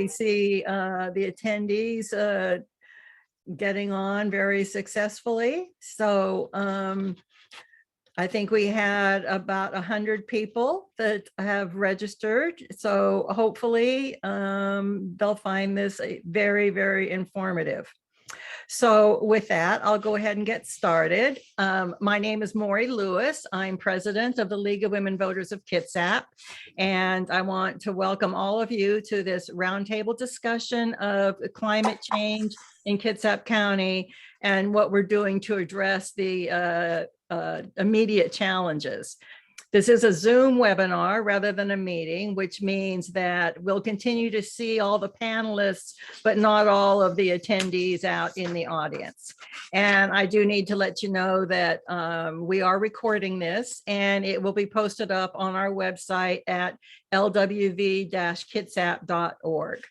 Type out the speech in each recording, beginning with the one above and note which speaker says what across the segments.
Speaker 1: we see the attendees getting on very successfully. So I think we had about 100 people that have registered. So hopefully they'll find this very, very informative. So with that, I'll go ahead and get started. My name is Maury Lewis. I'm president of the League of Women Voters of Kitsap. And I want to welcome all of you to this roundtable discussion of climate change in Kitsap County and what we're doing to address the immediate challenges. This is a Zoom webinar rather than a meeting, which means that we'll continue to see all the panelists, but not all of the attendees out in the audience. And I do need to let you know that we are recording this and it will be posted up on our website at lwv-kitsap.org.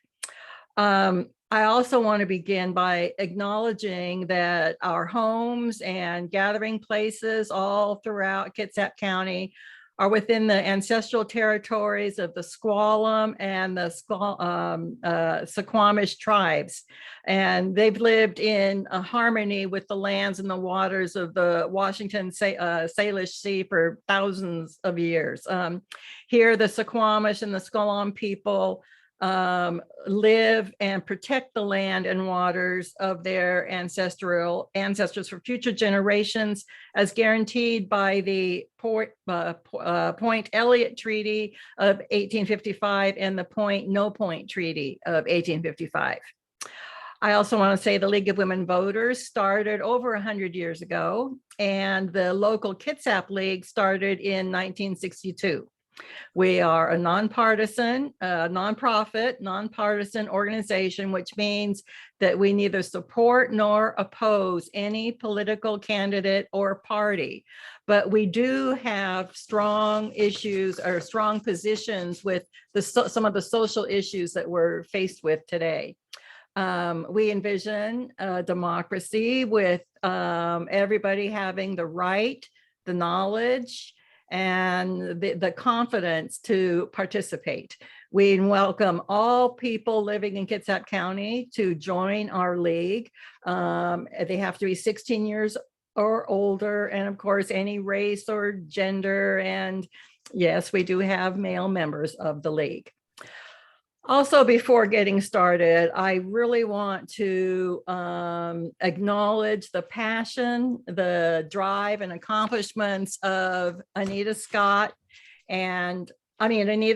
Speaker 1: I also want to begin by acknowledging that our homes and gathering places all throughout Kitsap County are within the ancestral territories of the Squalam and the Suquamish tribes. And they've lived in harmony with the lands and the waters of the Washington Salish Sea for thousands of years. Here, the Suquamish and the Squalam people live and protect the land and waters of their ancestors for future generations, as guaranteed by the Point Elliott Treaty of 1855 and the No Point Treaty of 1855. I also want to say the League of Women Voters started over 100 years ago, and the local Kitsap League started in 1962. We are a nonpartisan, nonprofit, organization, which means that we neither support nor oppose any political candidate or party. But we do have strong issues or strong positions with some of the social issues that we're faced with today. We envision a democracy with everybody having the right, the knowledge, and the confidence to participate. We welcome all people living in Kitsap County to join our league. They have to be 16 years or older, and of course, any race or gender. And yes, we do have male members of the league. Also, before getting started, I really want to acknowledge the passion, the drive and accomplishments of Anita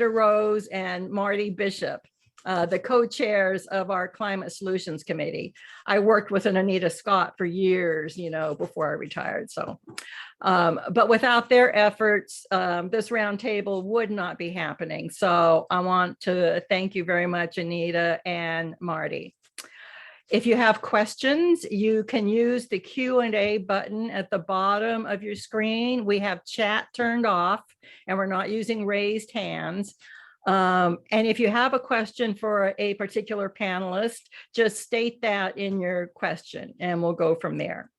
Speaker 1: Rose and Marty Bishop, the co-chairs of our Climate Solutions Committee. I worked with Anita Scott for years, before I retired. So, but without their efforts, this roundtable would not be happening. So I want to thank you very much, Anita and Marty. If you have questions, you can use the Q&A button at the bottom of your screen. We have chat turned off and we're not using raised hands. And if you have a question for a particular panelist, just state that in your question and we'll go from there.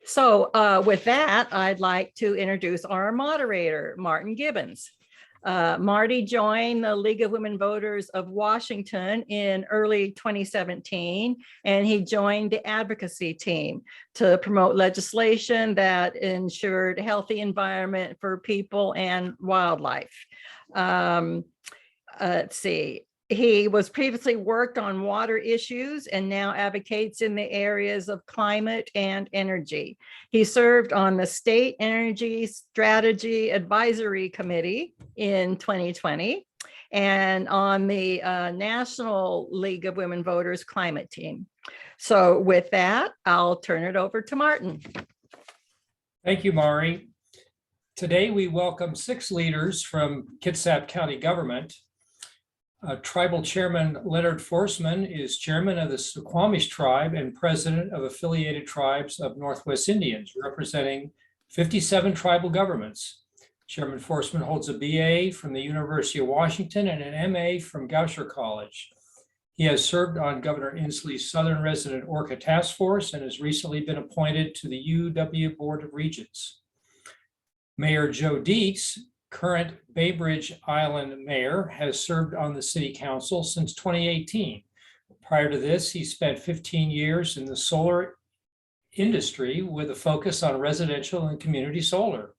Speaker 1: So with that, I'd like to introduce our moderator, Martin Gibbins. Marty joined the League of Women Voters of Washington in early 2017, and he joined the advocacy team to promote legislation that ensured a healthy environment for people and wildlife. Let's see. He was previously worked on water issues and now advocates in the areas of climate and energy. He served on the State Energy Strategy Advisory Committee in 2020 and on the National League of Women Voters climate team. So with that, I'll turn it over to Martin.
Speaker 2: Thank you, Maury. Today, we welcome 6 leaders from Kitsap County government. Tribal Chairman Leonard Forsman is chairman of the Suquamish tribe and president of affiliated tribes of Northwest Indians, representing 57 tribal governments. Chairman Forsman holds a BA from the University of Washington and an MA from Goucher College. He has served on Governor Inslee's Southern Resident Orca Task Force and has recently been appointed to the UW Board of Regents. Mayor Joe Deets current Bainbridge Island mayor, has served on the city council since 2018. Prior to this, he spent 15 years in the solar industry with a focus on residential and community solar.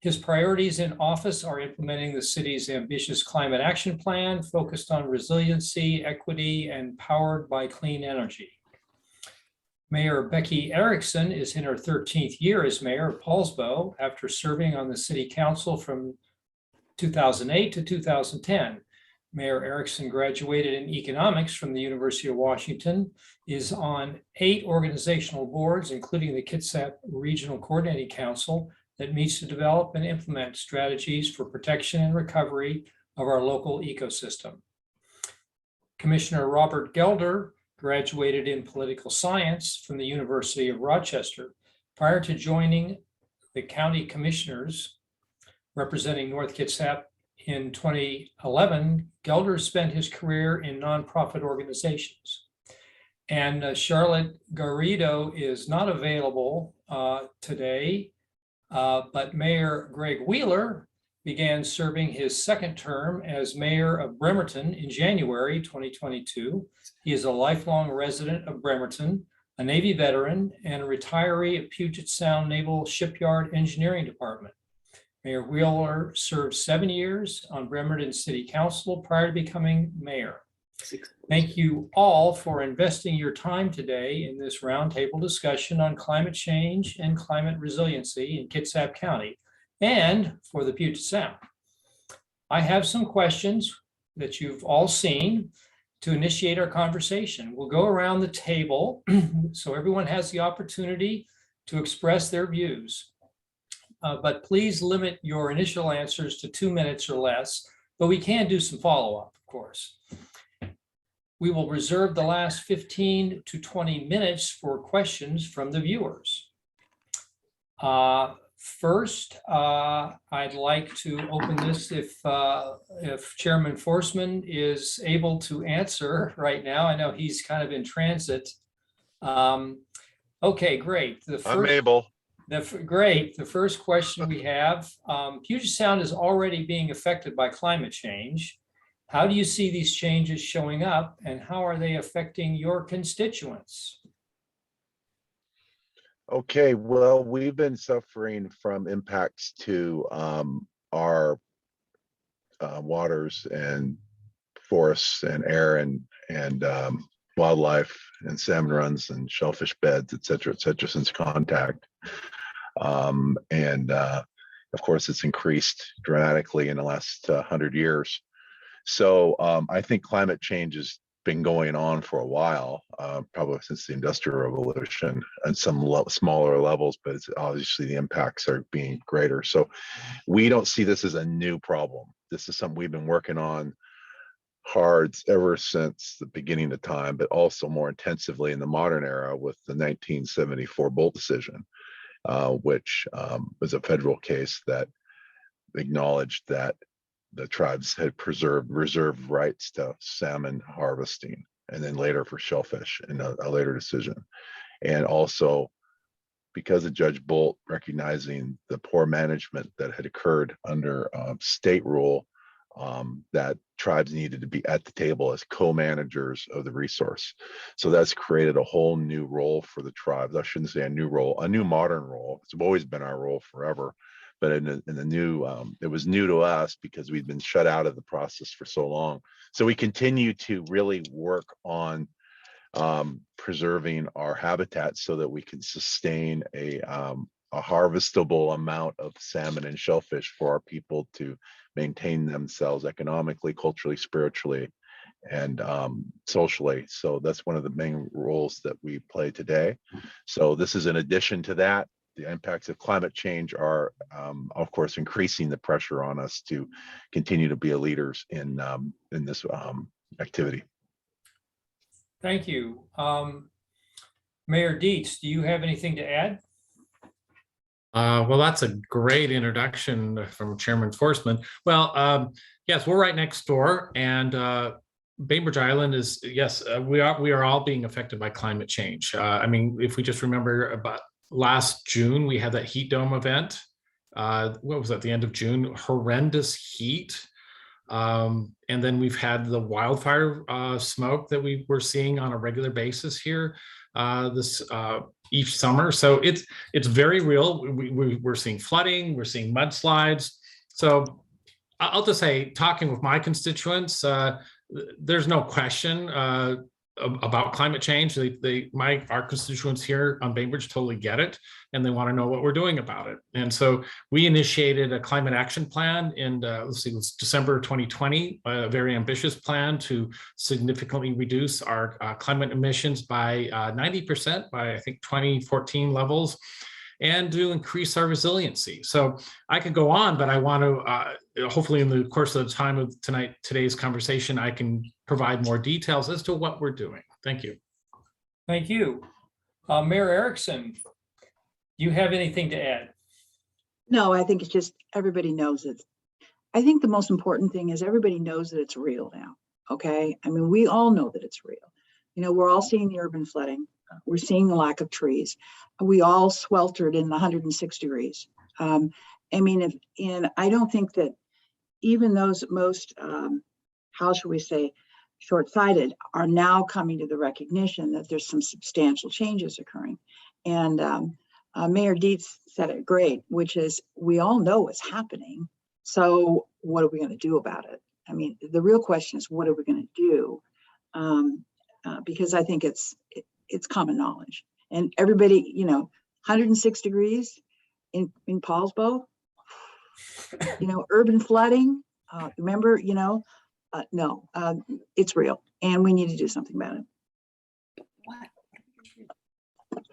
Speaker 2: His priorities in office are implementing the city's ambitious climate action plan focused on resiliency, equity, and powered by clean energy. Mayor Becky Erickson is in her 13th year as mayor of Poulsbo after serving on the city council from 2008 to 2010. Mayor Erickson graduated in economics from the University of Washington, is on 8 organizational boards, including the Kitsap Regional Coordinating Council, that meets to develop and implement strategies for protection and recovery of our local ecosystem. Commissioner Robert Gelder graduated in political science from the University of Rochester. Prior to joining the county commissioners representing North Kitsap in 2011, Gelder spent his career in nonprofit organizations. And Charlotte Garrido is not available today, but Mayor Greg Wheeler began serving his second term as mayor of Bremerton in January 2022. He is a lifelong resident of Bremerton, a Navy veteran, and a retiree of Puget Sound Naval Shipyard Engineering Department. Mayor Wheeler served 7 years on Bremerton City Council prior to becoming mayor. Thank you all for investing your time today in this roundtable discussion on climate change and climate resiliency in Kitsap County and for the Puget Sound. I have some questions that you've all seen to initiate our conversation. We'll go around the table so everyone has the opportunity to express their views. But please limit your initial answers to 2 minutes or less, but we can do some follow-up, of course. We will reserve the last 15 to 20 minutes for questions from the viewers. First, I'd like to open this if Chairman Forsman is able to answer right now. I know he's kind of in transit. Okay, great.
Speaker 3: I'm able.
Speaker 2: Great. The first question we have, Puget Sound is already being affected by climate change. How do you see these changes showing up and how are they affecting your constituents?
Speaker 3: Okay, well, we've been suffering from impacts to our waters and forests and air and wildlife and salmon runs and shellfish beds, et cetera, since contact. Of course, it's increased dramatically in the last 100 years. So I think climate change has been going on for a while, probably since the Industrial Revolution, and some smaller levels, but it's obviously the impacts are being greater. So we don't see this as a new problem. This is something we've been working on hard ever since the beginning of time, but also more intensively in the modern era with the 1974 Bolt decision, which was a federal case that acknowledged that the tribes had reserved rights to salmon harvesting, and then later for shellfish in a later decision. And also because of Judge Bolt recognizing the poor management that had occurred under state rule, that tribes needed to be at the table as co-managers of the resource. So that's created a whole new role for the tribes. I shouldn't say a new role, a new modern role. It's always been our role forever. But in the new, it was new to us because we'd been shut out of the process for so long. So we continue to really work on preserving our habitat so that we can sustain a harvestable amount of salmon and shellfish for our people to maintain themselves economically, culturally, spiritually, and socially. So that's one of the main roles that we play today. So this is in addition to that. The impacts of climate change are, of course, increasing the pressure on us to continue to be leaders in this activity.
Speaker 2: Thank you. Mayor Deets, do you have anything to add?
Speaker 4: Well, that's a great introduction from Chairman Forsman. Well, yes, we're right next door, and Bainbridge Island is, yes, we are all being affected by climate change. I mean, if we just remember about last June, we had that heat dome event what was that, the end of June, horrendous heat. And then we've had the wildfire smoke that we were seeing on a regular basis here each summer. So it's very real. We're seeing flooding, we're seeing mudslides. So I'll just say, talking with my constituents, there's no question about climate change. Our constituents here on Bainbridge totally get it, and they want to know what we're doing about it. And so we initiated a climate action plan in it was December 2020, a very ambitious plan to significantly reduce our climate emissions by 90% by, I think, 2014 levels, and to increase our resiliency. So I could go on, but I want to, hopefully in the course of the time of today's conversation, I can provide more details as to what we're doing. Thank you.
Speaker 2: Thank you. Mayor Erickson, do you have anything to add?
Speaker 5: No, I think it's just everybody knows it. I think the most important thing is everybody knows that it's real now. Okay. I mean, we all know that it's real. You know, we're all seeing the urban flooding. We're seeing the lack of trees. We all sweltered in the 106 degrees. I mean, and I don't think that even those most, how should we say, short-sighted are now coming to the recognition that there's some substantial changes occurring. And Mayor Deets said it great, which is we all know what's happening. So what are we going to do about it? I mean, the real question is, what are we going to do? Because I think it's common knowledge. And everybody, you know, 106 degrees in Poulsbo, you know, urban flooding, remember, you know, no, it's real, and we need to do something about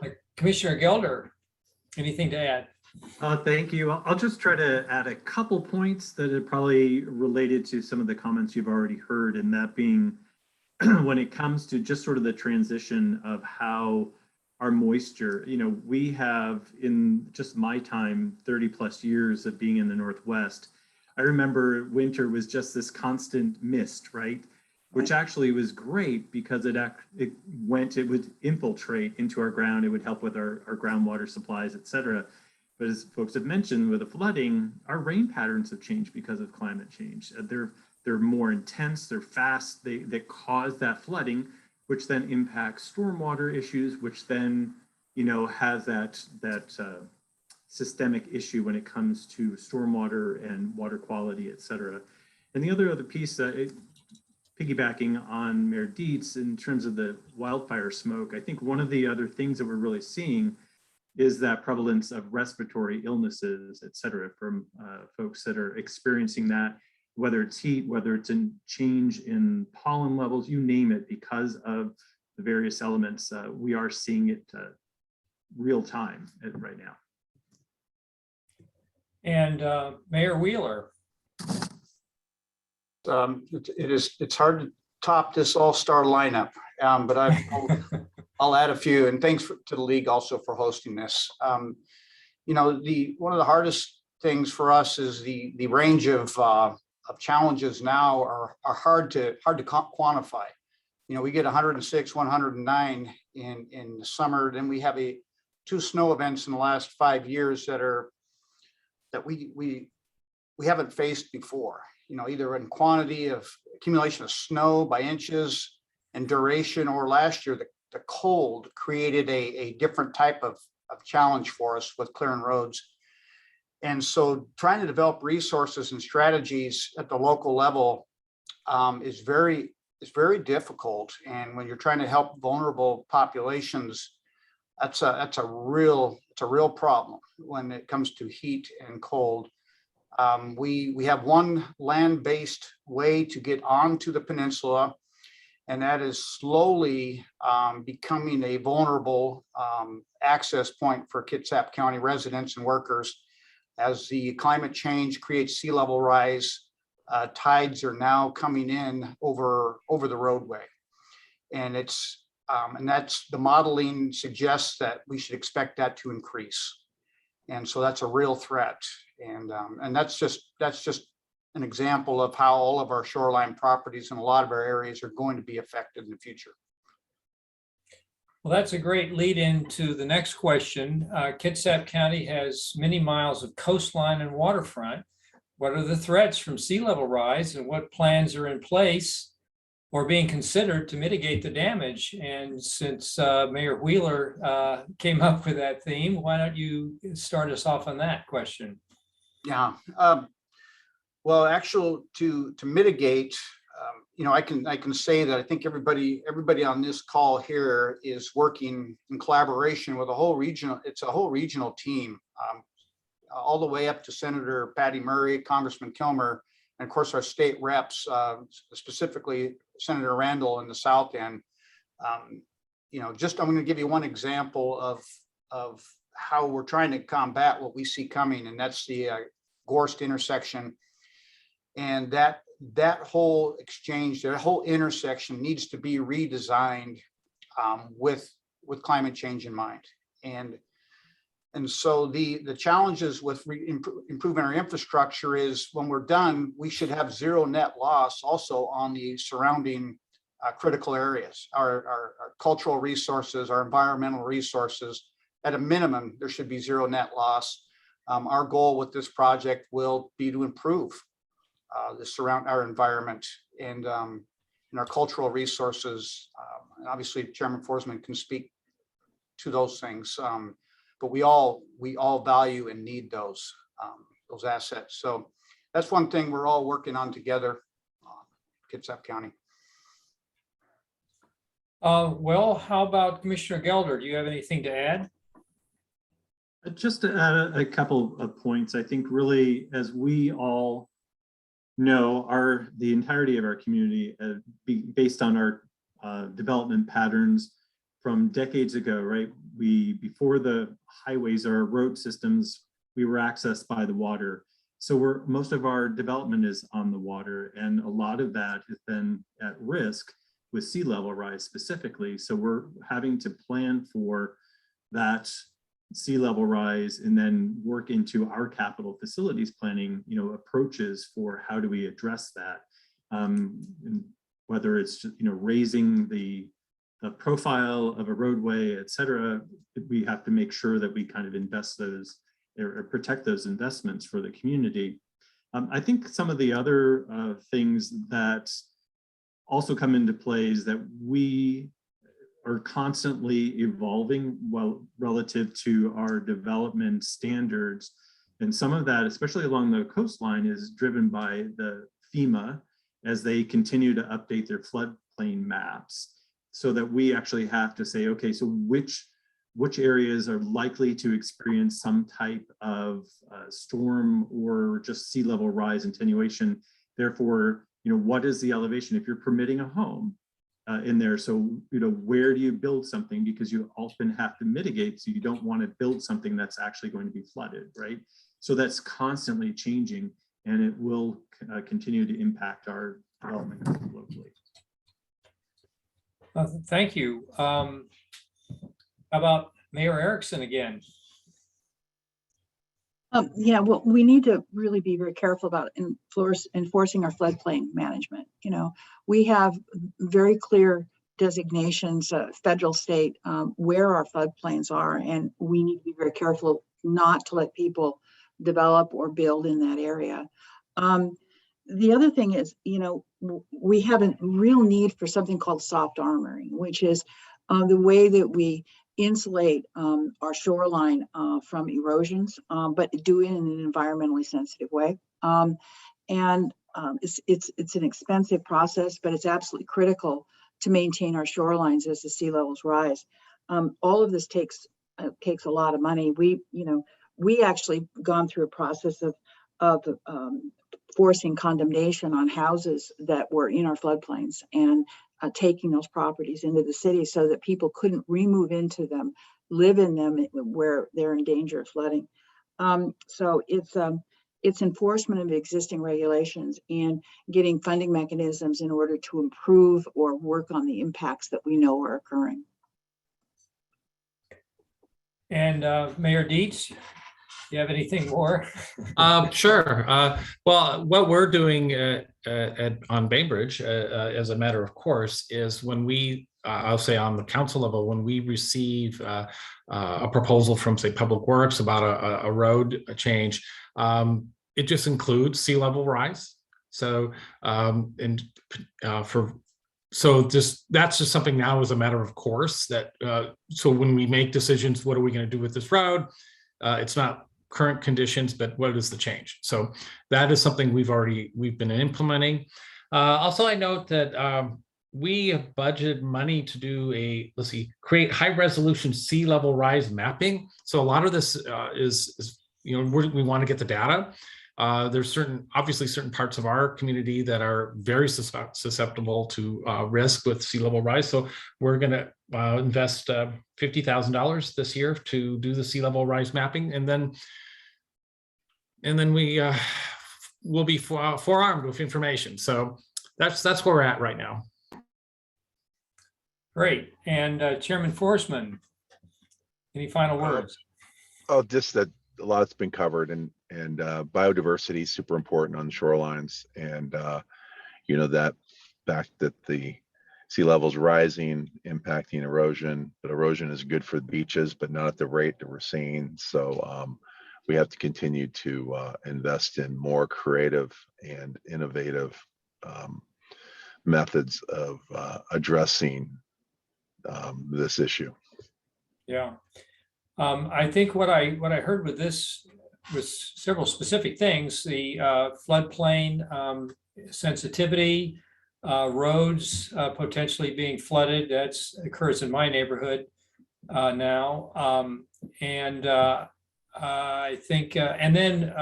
Speaker 5: it.
Speaker 2: Commissioner Gelder, anything to add?
Speaker 6: Thank you. I'll just try to add a couple points that are probably related to some of the comments you've already heard, and that being when it comes to just sort of the transition of how our moisture, you know, we have in just my time, 30 plus years of being in the Northwest, I remember winter was just this constant mist, right? Which actually was great because it would infiltrate into our ground. It would help with our groundwater supplies, et cetera. But as folks have mentioned, with the flooding, our rain patterns have changed because of climate change. They're more intense, they're fast, they cause that flooding, which then impacts stormwater issues, which then, you know, has that systemic issue when it comes to stormwater and water quality, et cetera. And the other piece, piggybacking on Mayor Deets, in terms of the wildfire smoke, I think one of the other things that we're really seeing is that prevalence of respiratory illnesses, et cetera, from folks that are experiencing that, whether it's heat, whether it's a change in pollen levels, you name it, because of the various elements, we are seeing it real time right now. And
Speaker 2: Mayor Wheeler.
Speaker 7: It's hard to top this all-star lineup, but I'll add a few, and thanks to the league also for hosting this. You know, one of the hardest things for us is the range of challenges now are hard to quantify. You know, we get 106, 109 in the summer, then we have two snow events in the last 5 years that we haven't faced before. You know, either in quantity of accumulation of snow by inches and duration, or last year the cold created a different type of challenge for us with clearing roads. And so trying to develop resources and strategies at the local level is very difficult. And when you're trying to help vulnerable populations, that's a real problem when it comes to heat and cold. We have one land-based way to get onto the peninsula, and that is slowly becoming a vulnerable access point for Kitsap County residents and workers. As the climate change creates sea level rise, tides are now coming in over the roadway, and that's the modeling suggests that we should expect that to increase, and so that's a real threat. And that's just an example of how all of our shoreline properties and a lot of our areas are going to be affected in the future.
Speaker 2: Well, that's a great lead into the next question. Kitsap County has many miles of coastline and waterfront. What are the threats from sea level rise and what plans are in place or being considered to mitigate the damage? And since Mayor Wheeler came up with that theme, why don't you start us off on that question?
Speaker 7: Yeah. Well, actually, to mitigate, I can say that I think everybody on this call here is working in collaboration with a whole regional. It's a whole regional team, all the way up to Senator Patty Murray, Congressman Kilmer, and of course our state reps, specifically Senator Randall in the South End. I'm going to give you one example of how we're trying to combat what we see coming, and that's the Gorst intersection. And that whole exchange, that whole intersection needs to be redesigned with climate change in mind. And so the challenges with improving our infrastructure is when we're done, we should have zero net loss also on the surrounding critical areas, our cultural resources, our environmental resources. At a minimum, there should be zero net loss. Our goal with this project will be to improve surround our environment and our cultural resources. And obviously, Chairman Forsman can speak to those things, but we all value and need those assets. So that's one thing we're all working on together, Kitsap County.
Speaker 2: Well, how about Commissioner Gelder? Do you have anything to add?
Speaker 6: Just to add a couple of points, I think really, as we all know, the entirety of our community, based on our development patterns from decades ago, right? Before the highways or road systems, we were accessed by the water. So most of our development is on the water, and a lot of that has been at risk with sea level rise specifically. So we're having to plan for that sea level rise and then work into our capital facilities planning, approaches for how do we address that. And whether it's, raising the profile of a roadway, et cetera, we have to make sure that we kind of invest those or protect those investments for the community. I think some of the other things that also come into play is that we are constantly evolving relative to our development standards. And some of that, especially along the coastline, is driven by the FEMA as they continue to update their floodplain maps, so that we actually have to say, okay, so which areas are likely to experience some type of storm or just sea level rise attenuation. Therefore, what is the elevation if you're permitting a home in there? So, where do you build something? Because you often have to mitigate, so you don't want to build something that's actually going to be flooded, right? So that's constantly changing, and it will continue to impact our development locally.
Speaker 2: Thank you. How about Mayor Erickson again?
Speaker 5: Yeah, well, we need to really be very careful about enforcing our floodplain management. We have very clear designations, federal, state, where our floodplains are, and we need to be very careful not to let people develop or build in that area. The other thing is, we have a real need for something called soft armoring, which is the way that we insulate our shoreline from erosions, but do it in an environmentally sensitive way. It's an expensive process, but it's absolutely critical to maintain our shorelines as the sea levels rise. All of this takes a lot of money. We actually gone through a process of forcing condemnation on houses that were in our floodplains and taking those properties into the city so that people couldn't remove into them, live in them where they're in danger of flooding. So it's enforcement of existing regulations and getting funding mechanisms in order to improve or work on the impacts that we know are occurring.
Speaker 2: And Mayor Deets, you have anything more?
Speaker 4: Sure. Well, what we're doing on Bainbridge, as a matter of course, is when we I'll say on the council level, when we receive a proposal from, say, Public Works about a road change, it just includes sea level rise. So that's just something now as a matter of course that so when we make decisions, what are we going to do with this road? It's not current conditions, but what is the change? So that is something we've been implementing. Also, I note that we have budgeted money to do create high resolution sea level rise mapping. So a lot of this is we want to get the data. There's obviously certain parts of our community that are very susceptible to risk with sea level rise. So we're going to invest $50,000 this year to do the sea level rise mapping, and then we will be forearmed with information. So that's where we're at right now.
Speaker 2: Great. And Chairman Forsman, any final words?
Speaker 3: Just that a lot's been covered, and biodiversity is super important on the shorelines, and that fact that the sea levels rising impacting erosion, but erosion is good for the beaches, but not at the rate that we're seeing. So we have to continue to invest in more creative and innovative methods of addressing this issue.
Speaker 2: Yeah. I think what I heard with this was several specific things: the floodplain sensitivity, roads potentially being flooded. That occurs in my neighborhood now, and I think, and then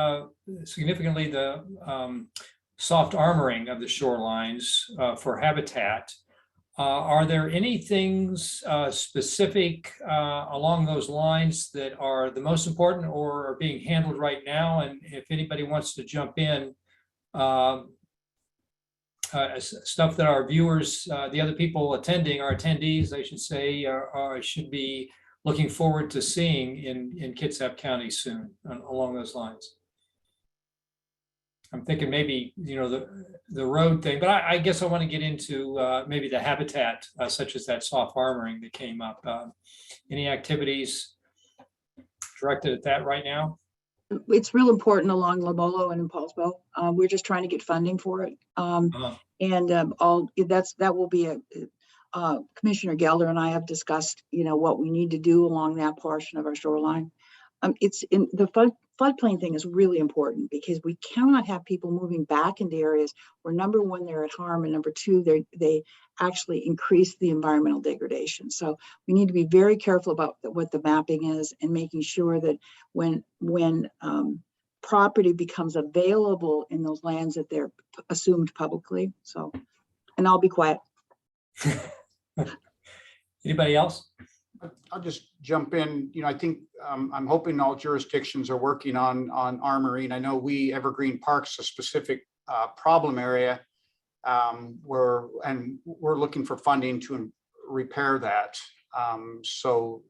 Speaker 2: significantly the soft armoring of the shorelines for habitat. Are there any things specific along those lines that are the most important or are being handled right now? And if anybody wants to jump in, stuff that our viewers, the other people attending, our attendees, I should say, should be looking forward to seeing in Kitsap County soon along those lines. I'm thinking maybe, the road thing, but I guess I want to get into maybe the habitat, such as that soft armoring that came up. Any activities directed at that right now?
Speaker 5: It's real important along Lamolo and in Poulsbo. We're just trying to get funding for it. That will be Commissioner Gelder and I have discussed, what we need to do along that portion of our shoreline. It's in the floodplain thing is really important because we cannot have people moving back into areas where, number one, they're at harm, and number two, they actually increase the environmental degradation. So we need to be very careful about what the mapping is and making sure that when property becomes available in those lands that they're assumed publicly. So, and I'll be quiet.
Speaker 2: Anybody else?
Speaker 7: I'll just jump in. I think I'm hoping all jurisdictions are working on armoring. I know Evergreen Park's a specific problem area we're looking for funding to repair that. So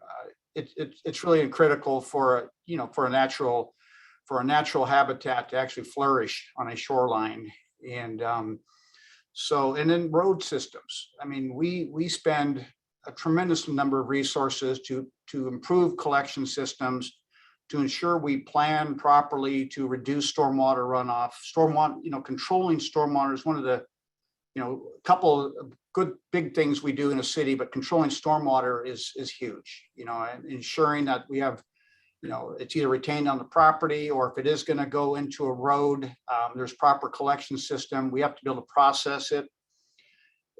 Speaker 7: it's really critical for a natural habitat to actually flourish on a shoreline. And then road systems. I mean, we spend a tremendous number of resources to improve collection systems, to ensure we plan properly to reduce stormwater runoff. Controlling stormwater is one of the, couple of good big things we do in a city, but controlling stormwater is huge. And ensuring that we have, it's either retained on the property, or if it is going to go into a road, there's proper collection system. We have to be able to process it.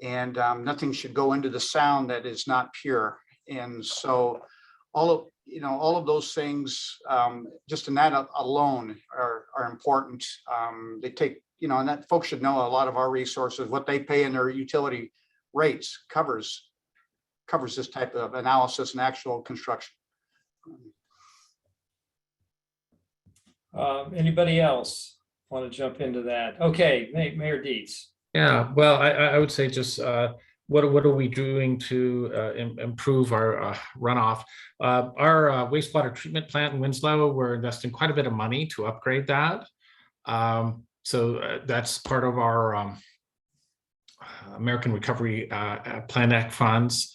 Speaker 7: And nothing should go into the sound that is not pure. And so all of those things, just in that alone, are important. They take, and that folks should know a lot of our resources, what they pay in their utility rates covers this type of analysis and actual construction.
Speaker 2: Anybody else want to jump into that? Okay, Mayor Deets.
Speaker 4: Yeah, well, I would say just what are we doing to improve our runoff? Our wastewater treatment plant in Winslow, we're investing quite a bit of money to upgrade that. So that's part of our American Recovery Plan Act funds.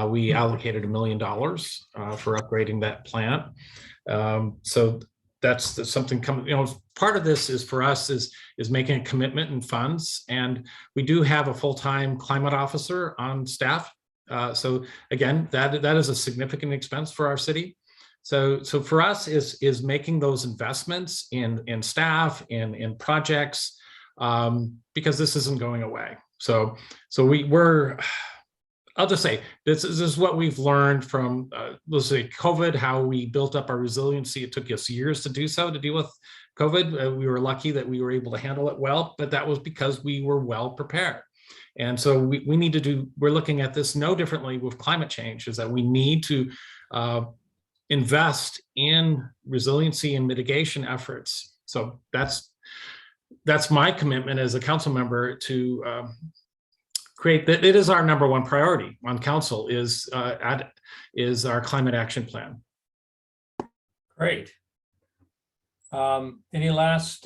Speaker 4: We allocated $1 million for upgrading that plant. So that's something coming, part of this is for us is making a commitment in funds. And we do have a full-time climate officer on staff. So again, that is a significant expense for our city. So for us is making those investments in staff, in projects, because this isn't going away. So I'll just say, this is what we've learned from, let's say, COVID, how we built up our resiliency. It took us years to do so, to deal with COVID. We were lucky that we were able to handle it well, but that was because we were well prepared. And so we need to we're looking at this no differently with climate change, is that we need to invest in resiliency and mitigation efforts. So that's my commitment as a council member to create that. It is our #1 priority on council is our climate action plan.
Speaker 2: Great. Any last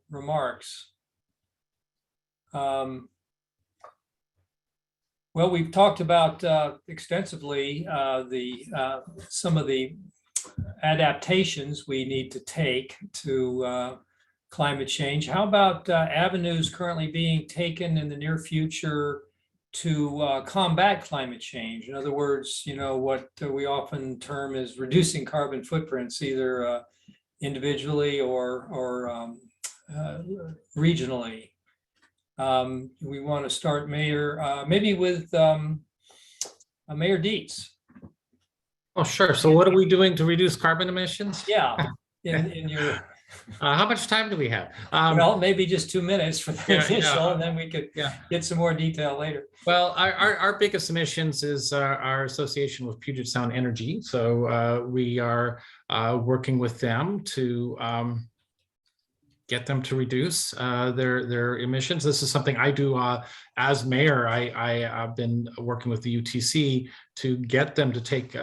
Speaker 2: remarks? Well, we've talked about extensively some of the adaptations we need to take to climate change. How about avenues currently being taken in the near future to combat climate change? In other words, what we often term as reducing carbon footprints, either individually or regionally. We want to start, Mayor, maybe with Mayor Deets.
Speaker 4: Oh, sure. So what are we doing to reduce carbon emissions?
Speaker 2: Yeah, in your
Speaker 4: how much time do we have?
Speaker 2: well, maybe just 2 minutes for the
Speaker 4: Yeah,
Speaker 2: initial, and then we could get some more detail later.
Speaker 4: Well, our biggest emissions is our association with Puget Sound Energy. So we are working with them to get them to reduce their emissions. This is something I do as mayor. I've been working with the UTC to get them to take,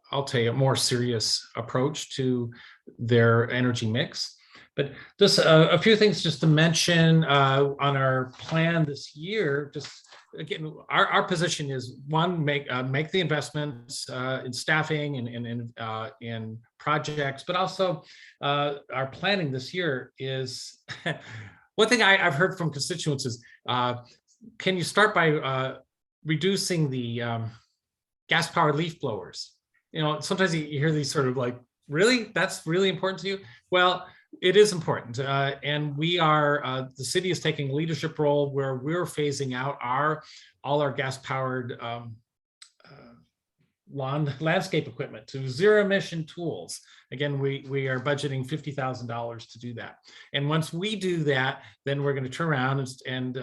Speaker 4: I'll tell you, a more serious approach to their energy mix. But just a few things just to mention on our plan this year. Just again, our position is one, make the investments in staffing and in projects, but also our planning this year is one thing I've heard from constituents is, can you start by reducing the gas-powered leaf blowers? Sometimes you hear these sort of like, really, that's really important to you? Well, it is important, and we are. The city is taking a leadership role where we're phasing out all our gas-powered landscape equipment to zero-emission tools. Again, we are budgeting $50,000 to do that. And once we do that, then we're going to turn around and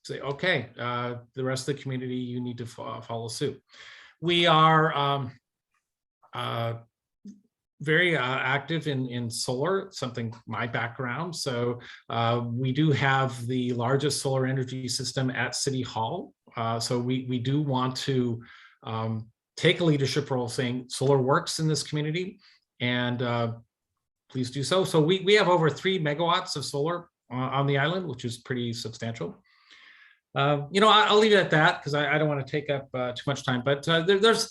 Speaker 4: say, okay, the rest of the community, you need to follow suit. We are very active in solar, something my background. So we do have the largest solar energy system at City Hall. So we do want to take a leadership role saying solar works in this community, and please do so. So we have over 3 megawatts of solar on the island, which is pretty substantial. I'll leave it at that because I don't want to take up too much time, but there's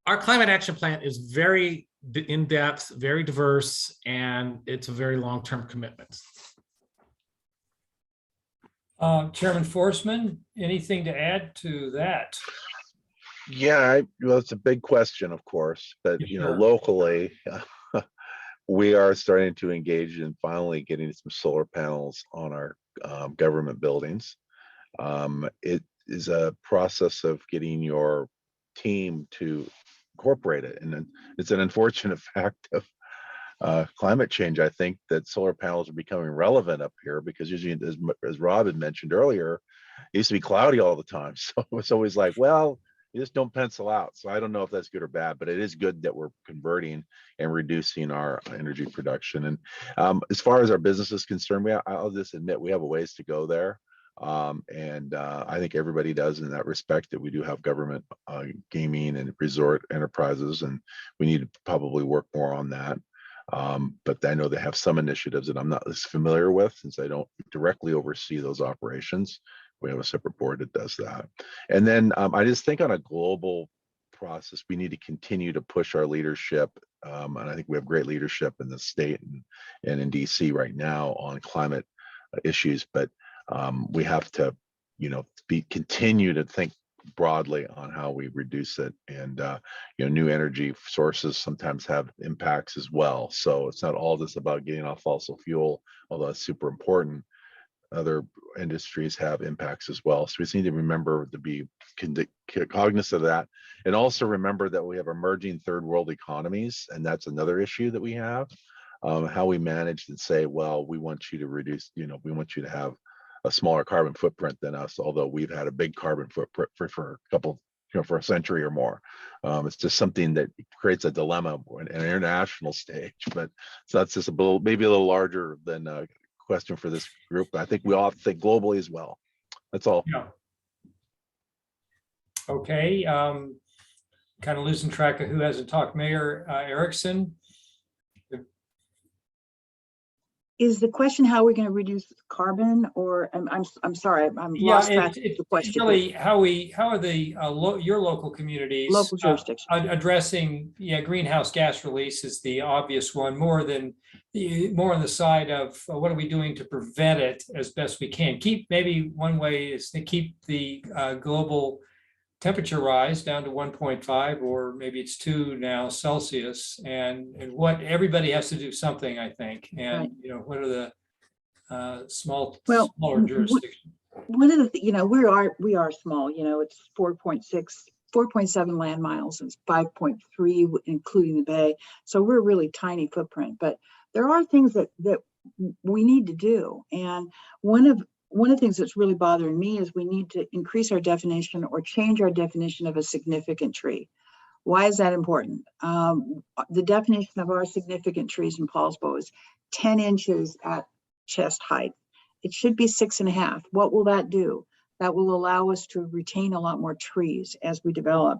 Speaker 4: our climate action plan is very in-depth, very diverse, and it's a very long-term commitment.
Speaker 2: Chairman Forsman, anything to add to that?
Speaker 3: Yeah, well, it's a big question, of course, but
Speaker 2: Sure.
Speaker 3: Locally, we are starting to engage in finally getting some solar panels on our government buildings. It is a process of getting your team to incorporate it, and it's an unfortunate fact of climate change. I think that solar panels are becoming relevant up here because usually, as Rob had mentioned earlier, it used to be cloudy all the time, so it's always like, well, you just don't pencil out. So I don't know if that's good or bad, but it is good that we're converting and reducing our energy production. And as far as our business is concerned, I'll just admit we have a ways to go there. And I think everybody does in that respect, that we do have government gaming and resort enterprises, and we need to probably work more on that. But I know they have some initiatives that I'm not as familiar with, since I don't directly oversee those operations. We have a separate board that does that. And then I just think on a global process, we need to continue to push our leadership. And I think we have great leadership in the state and in DC right now on climate issues, but we have to, continue to think broadly on how we reduce it. And new energy sources sometimes have impacts as well. So it's not all just about getting off fossil fuel, although it's super important. Other industries have impacts as well. So we just need to remember to be cognizant of that. And also remember that we have emerging third world economies. And that's another issue that we have. How we manage and say, well, we want you to reduce, we want you to have a smaller carbon footprint than us, although we've had a big carbon footprint for a couple, for a century or more. It's just something that creates a dilemma on an international stage, but so that's just maybe a little larger than a question for this group. I think we all have to think globally as well. That's all.
Speaker 2: Yeah. Okay. Kind of losing track of who hasn't talked. Mayor Erickson.
Speaker 5: Is the question how we're going to reduce carbon, or I'm sorry, I'm lost track of the question.
Speaker 2: Really how are the your local communities
Speaker 5: Local jurisdiction
Speaker 2: addressing greenhouse gas release is the obvious one, more on the side of what are we doing to prevent it as best we can. Maybe one way is to keep the global temperature rise down to 1.5, or maybe it's 2 now Celsius, and what everybody has to do something, I think. And right. What are the smaller jurisdictions?
Speaker 5: One of the we are small. It's 4.7 land miles. It's 5.3 including the bay. So we're a really tiny footprint. But there are things that we need to do, and one of the things that's really bothering me is we need to increase our definition or change our definition of a significant tree. Why is that important? The definition of our significant trees in Poulsbo is 10 inches at chest height. It should be 6.5. What will that do? That will allow us to retain a lot more trees as we develop.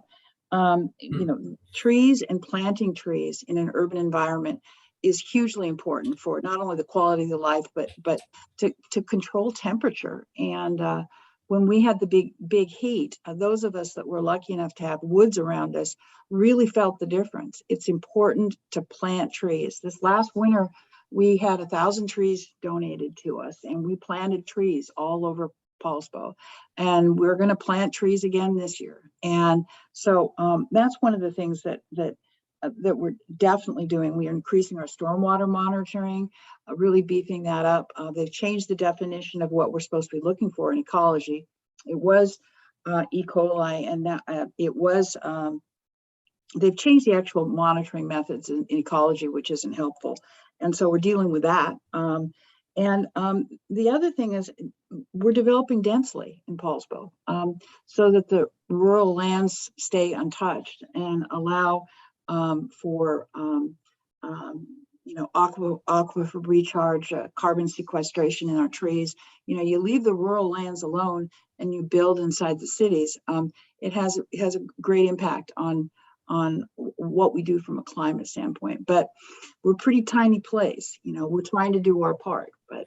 Speaker 5: Trees and planting trees in an urban environment is hugely important for not only the quality of the life, but to control temperature. And when we had the big heat, those of us that were lucky enough to have woods around us really felt the difference. It's important to plant trees. This last winter, we had 1,000 trees donated to us, and we planted trees all over Poulsbo, and we're going to plant trees again this year. And so that's one of the things that we're definitely doing. We are increasing our stormwater monitoring, really beefing that up. They've changed the definition of what we're supposed to be looking for in ecology. It was E. coli, and that it was, they've changed the actual monitoring methods in ecology, which isn't helpful. And so we're dealing with that. And the other thing is we're developing densely in Poulsbo so that the rural lands stay untouched and allow for aquifer recharge, carbon sequestration in our trees. You leave the rural lands alone and you build inside the cities. It has a great impact on what we do from a climate standpoint. But we're a pretty tiny place. We're trying to do our part. But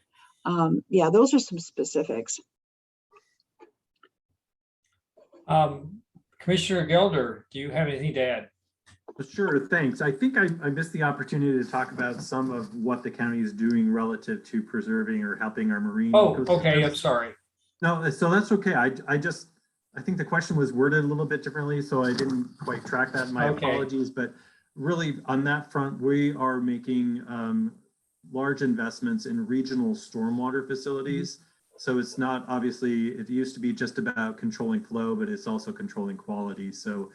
Speaker 5: yeah, those are some specifics.
Speaker 2: Commissioner Gelder, do you have anything to add?
Speaker 6: Sure, thanks. I think I missed the opportunity to talk about some of what the county is doing relative to preserving or helping our marine.
Speaker 2: Oh, okay, I'm sorry.
Speaker 6: No, so that's okay. I think the question was worded a little bit differently, so I didn't quite track that. My apologies, but really on that front, we are making large investments in regional stormwater facilities. So it's not, obviously, it used to be just about controlling flow, but it's also controlling quality. So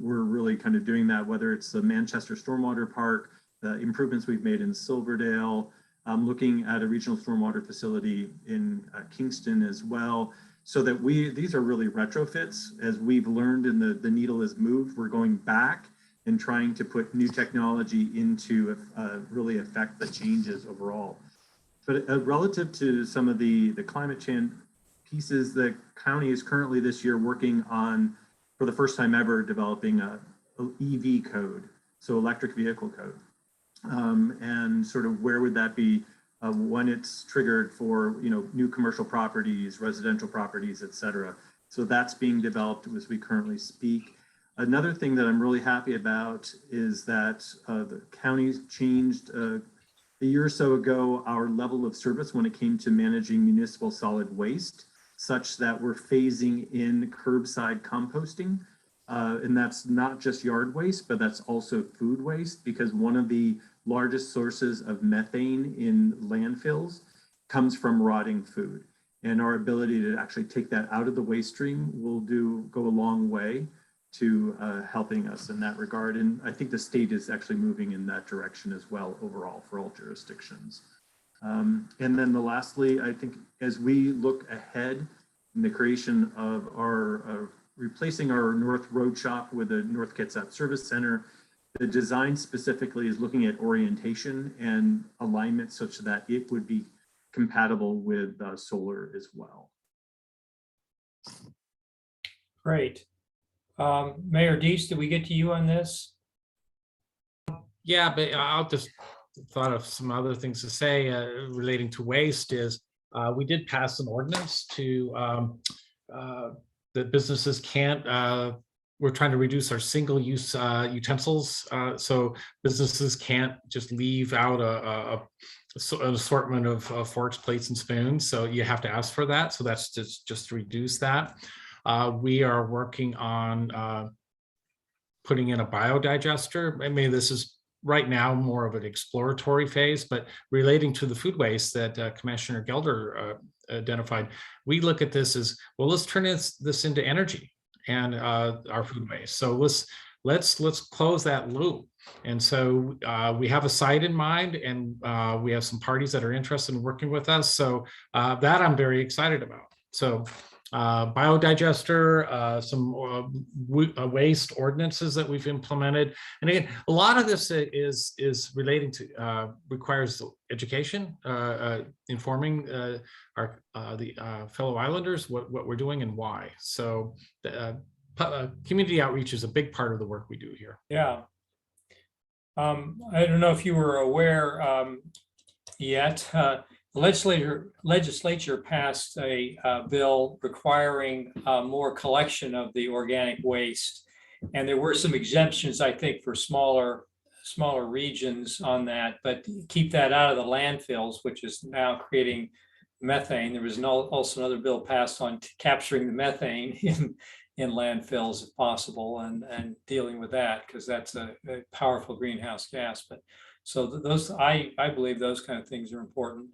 Speaker 6: we're really kind of doing that, whether it's the Manchester Stormwater Park, the improvements we've made in Silverdale, looking at a regional stormwater facility in Kingston as well, so that these are really retrofits. As we've learned and the needle has moved, we're going back and trying to put new technology into really affect the changes overall. But relative to some of the climate change pieces, the county is currently this year working on, for the first time ever, developing a EV code, so electric vehicle code. And sort of where would that be when it's triggered for, new commercial properties, residential properties, et cetera. So that's being developed as we currently speak. Another thing that I'm really happy about is that the county's changed a year or so ago our level of service when it came to managing municipal solid waste, such that we're phasing in curbside composting. And that's not just yard waste, but that's also food waste, because one of the largest sources of methane in landfills comes from rotting food. And our ability to actually take that out of the waste stream will go a long way to helping us in that regard. And I think the state is actually moving in that direction as well overall for all jurisdictions. And then lastly, I think as we look ahead in the creation of our replacing our North Road Shop with a North Kitsap Service Center, the design specifically is looking at orientation and alignment such that it would be compatible with solar as well.
Speaker 2: Great. Mayor Deets, did we get to you on this?
Speaker 4: Yeah, but I'll just thought of some other things to say relating to waste is we did pass an ordinance to that businesses can't, we're trying to reduce our single-use utensils. So businesses can't just leave out an assortment of forks, plates, and spoons. So you have to ask for that. So that's just to reduce that. We are working on putting in a biodigester. I mean, this is right now more of an exploratory phase, but relating to the food waste that Commissioner Gelder identified, we look at this as, well, let's turn this into energy and our food waste. So let's close that loop. And so we have a site in mind, and we have some parties that are interested in working with us. So that I'm very excited about. So biodigester, some waste ordinances that we've implemented. And again, a lot of this is relating to, requires education, informing the fellow islanders what we're doing and why. So community outreach is a big part of the work we do here.
Speaker 2: Yeah. I don't know if you were aware yet, the legislature passed a bill requiring more collection of the organic waste. And there were some exemptions, I think, for smaller regions on that, but keep that out of the landfills, which is now creating methane. There was also another bill passed on capturing the methane in landfills if possible, and dealing with that, because that's a powerful greenhouse gas. But so those, I believe those kind of things are important.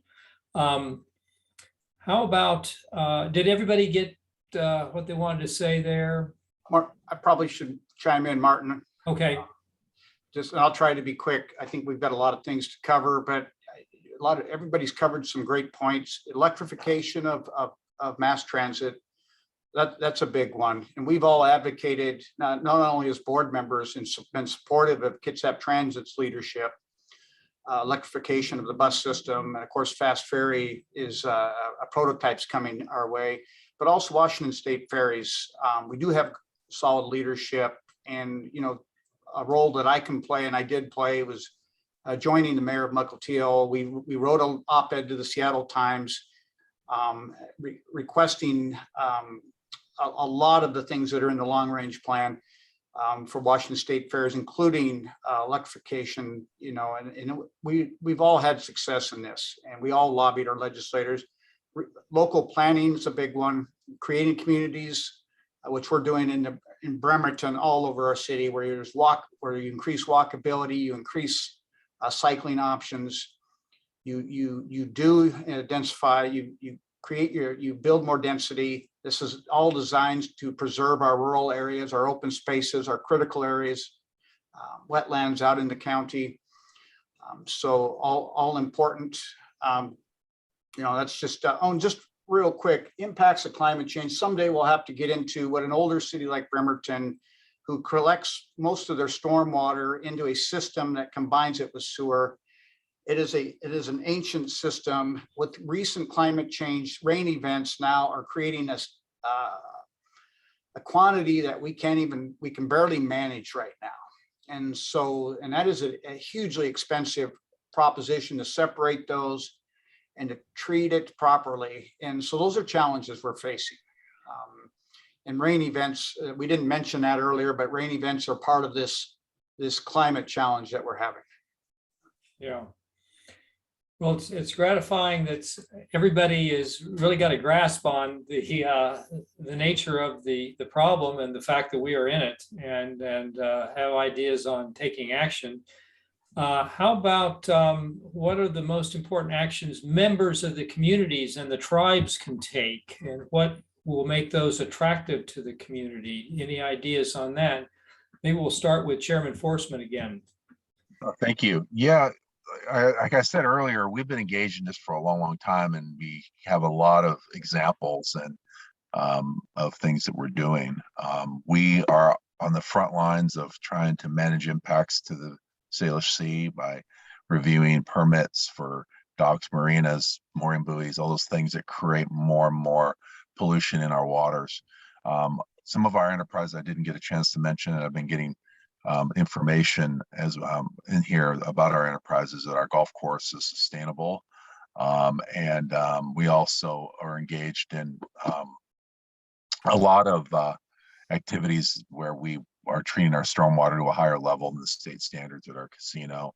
Speaker 2: How about, did everybody get what they wanted to say there?
Speaker 7: I probably should chime in, Martin.
Speaker 2: Okay.
Speaker 7: I'll try to be quick. I think we've got a lot of things to cover, but everybody's covered some great points. Electrification of mass transit, that's a big one. And we've all advocated, not only as board members, and been supportive of Kitsap Transit's leadership, electrification of the bus system. And of course, Fast Ferry is a prototype's coming our way, but also Washington State Ferries. We do have solid leadership, and a role that I can play, and I did play, was joining the mayor of Mukilteo. We wrote an op-ed to the Seattle Times requesting a lot of the things that are in the long-range plan for Washington State Fairs, including electrification. And we've all had success in this, and we all lobbied our legislators. Local planning is a big one. Creating communities, which we're doing in Bremerton, all over our city, where you increase walkability, you increase cycling options, you do densify, you build more density. This is all designed to preserve our rural areas, our open spaces, our critical areas, wetlands out in the county. So all important. That's just just real quick, impacts of climate change. Someday we'll have to get into what an older city like Bremerton, who collects most of their stormwater into a system that combines it with sewer. It is an ancient system. With recent climate change, rain events now are creating a quantity that we can barely manage right now. And that is a hugely expensive proposition to separate those, and to treat it properly. And so those are challenges we're facing. And rain events, we didn't mention that earlier, but rain events are part of this climate challenge that we're having.
Speaker 2: Yeah. Well, it's gratifying that everybody has really got a grasp on the nature of the problem and the fact that we are in it, and have ideas on taking action. How about what are the most important actions members of the communities and the tribes can take, and what will make those attractive to the community? Any ideas on that? Maybe we'll start with Chairman Forsman again.
Speaker 3: Thank you. Yeah, like I said earlier, we've been engaged in this for a long, long time, and we have a lot of examples and of things that we're doing. We are on the front lines of trying to manage impacts to the Salish Sea by reviewing permits for docks, marinas, mooring buoys, all those things that create more and more pollution in our waters. Some of our enterprises I didn't get a chance to mention, and I've been getting information as in here about our enterprises, that our golf course is sustainable. And we also are engaged in a lot of activities where we are treating our stormwater to a higher level than the state standards at our casino.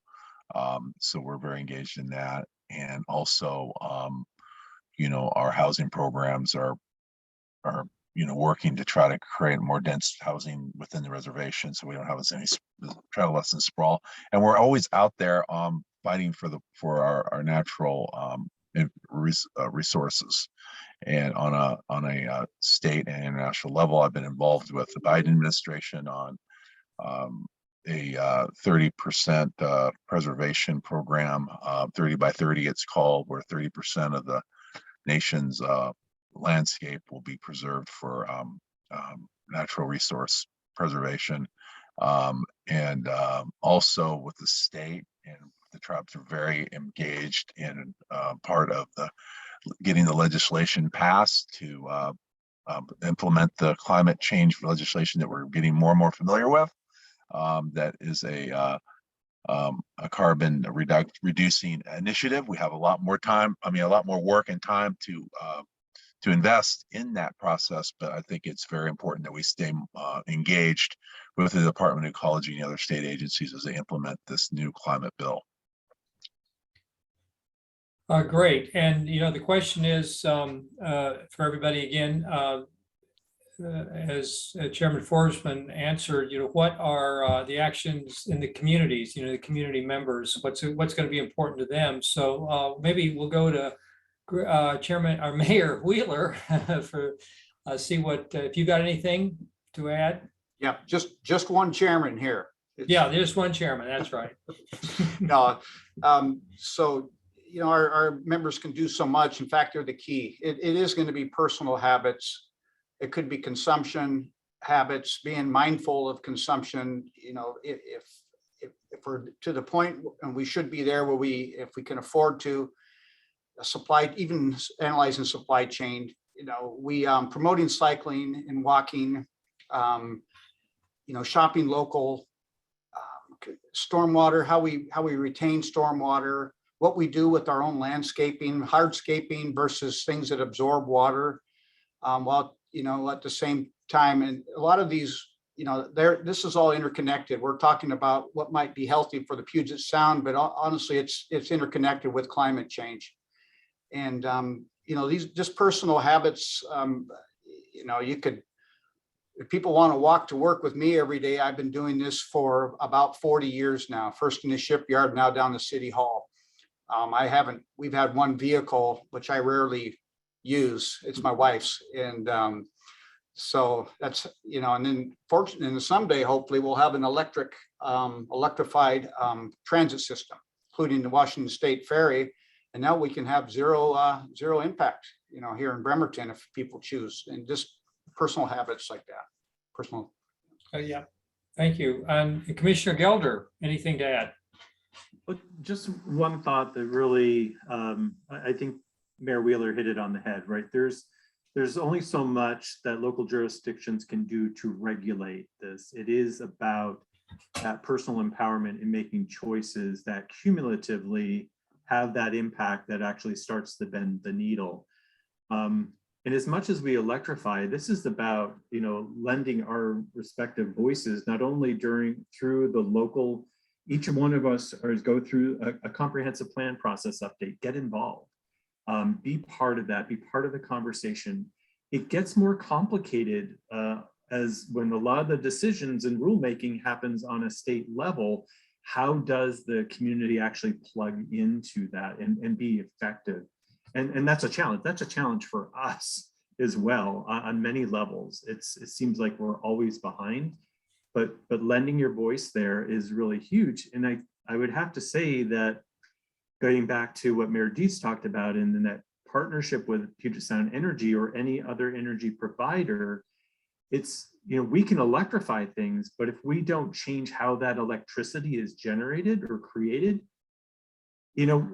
Speaker 3: So we're very engaged in that. And also, our housing programs are working to try to create more dense housing within the reservation, so we don't have as any, try to lessen sprawl. And we're always out there fighting for our natural resources. And on a state and international level, I've been involved with the Biden administration on a 30% preservation program, 30 by 30 it's called, where 30% of the nation's landscape will be preserved for natural resource preservation. And also with the state and the tribes are very engaged in part of getting the legislation passed to implement the climate change legislation that we're getting more and more familiar with. That is a carbon reducing initiative. We have a lot more time, a lot more work and time to invest in that process, but I think it's very important that we stay engaged with the Department of Ecology and the other state agencies as they implement this new climate bill.
Speaker 2: Great. And, the question is for everybody again, as Chairman Forsman answered, what are the actions in the communities, the community members, what's going to be important to them? So maybe we'll go to Chairman or Mayor Wheeler for see what if you got anything to add.
Speaker 7: Yeah, just one chairman here.
Speaker 2: Yeah, there's one chairman. That's right.
Speaker 7: No, so our members can do so much. In fact, they're the key. It is going to be personal habits. It could be consumption habits, being mindful of consumption. If we're to the point, and we should be there where if we can afford to even analyzing supply chain, we promoting cycling and walking, shopping local, stormwater, how we retain stormwater, what we do with our own landscaping, hardscaping versus things that absorb water, while at the same time. And a lot of these, this is all interconnected. We're talking about what might be healthy for the Puget Sound, but honestly, it's interconnected with climate change. And these just personal habits, you could, if people want to walk to work with me every day, I've been doing this for about 40 years now, first in the shipyard, now down to City Hall. We've had one vehicle, which I rarely use. It's my wife's. And so that's, and then fortunately, and someday, hopefully we'll have an electrified transit system, including the Washington State Ferry. And now we can have zero impact, here in Bremerton if people choose, and just personal habits like that.
Speaker 2: Yeah, thank you. And Commissioner Gelder, anything to add?
Speaker 6: But just one thought that really, I think Mayor Wheeler hit it on the head, right? There's only so much that local jurisdictions can do to regulate this. It is about that personal empowerment in making choices that cumulatively have that impact that actually starts to bend the needle. And as much as we electrify, this is about, you know, lending our respective voices, not only through the local, each one of us go through a comprehensive plan process update, get involved, be part of that, be part of the conversation. It gets more complicated as when a lot of the decisions and rulemaking happens on a state level. How does the community actually plug into that and be effective? And that's a challenge. That's a challenge for us as well on many levels. It seems like we're always behind, but lending your voice there is really huge. And I would have to say that, going back to what Mayor Deets talked about in that partnership with Puget Sound Energy or any other energy provider, it's, you know, we can electrify things, but if we don't change how that electricity is generated or created, you know,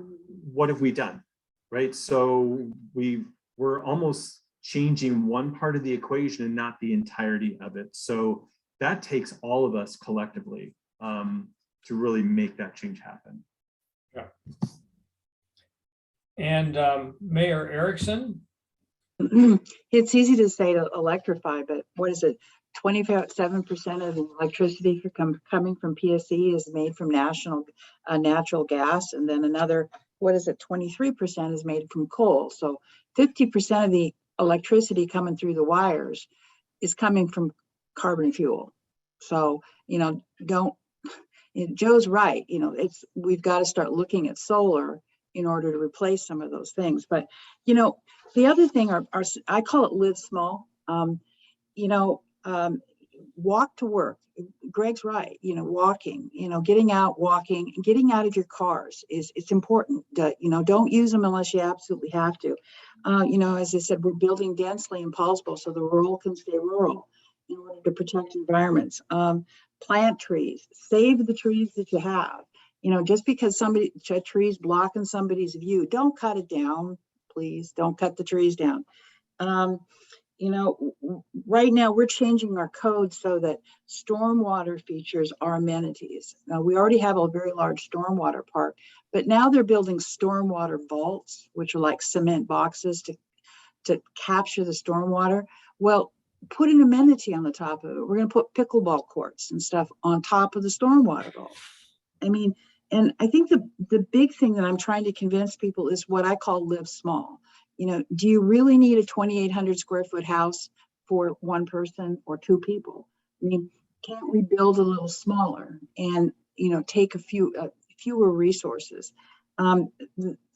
Speaker 6: what have we done? Right? So we're almost changing one part of the equation and not the entirety of it. So that takes all of us collectively to really make that change happen.
Speaker 2: Yeah. And Mayor Erickson?
Speaker 5: It's easy to say to electrify, but what is it? 27% of the electricity coming from PSE is made from natural gas, and then another, what is it, 23% is made from coal. So 50% of the electricity coming through the wires is coming from carbon fuel. So, you know, Joe's right, you know, we've got to start looking at solar in order to replace some of those things. But, you know, the other thing I call it live small. You know, walk to work. Greg's right, you know, walking, you know, getting out, walking, and getting out of your cars it's important. You know, don't use them unless you absolutely have to. You know, as I said, we're building densely in Poulsbo so the rural can stay rural in order to protect environments. Plant trees, save the trees that you have. You know, just because a tree's blocking somebody's view, don't cut it down, please. Don't cut the trees down. You know, right now we're changing our code so that stormwater features are amenities. Now, we already have a very large stormwater park, but now they're building stormwater vaults, which are like cement boxes to capture the stormwater. Well, put an amenity on the top of it. We're going to put pickleball courts and stuff on top of the stormwater vault. I mean, and I think the big thing that I'm trying to convince people is what I call live small. You know, do you really need a 2,800 square foot house for one person or two people? I mean, can't we build a little smaller and, you know, take fewer resources?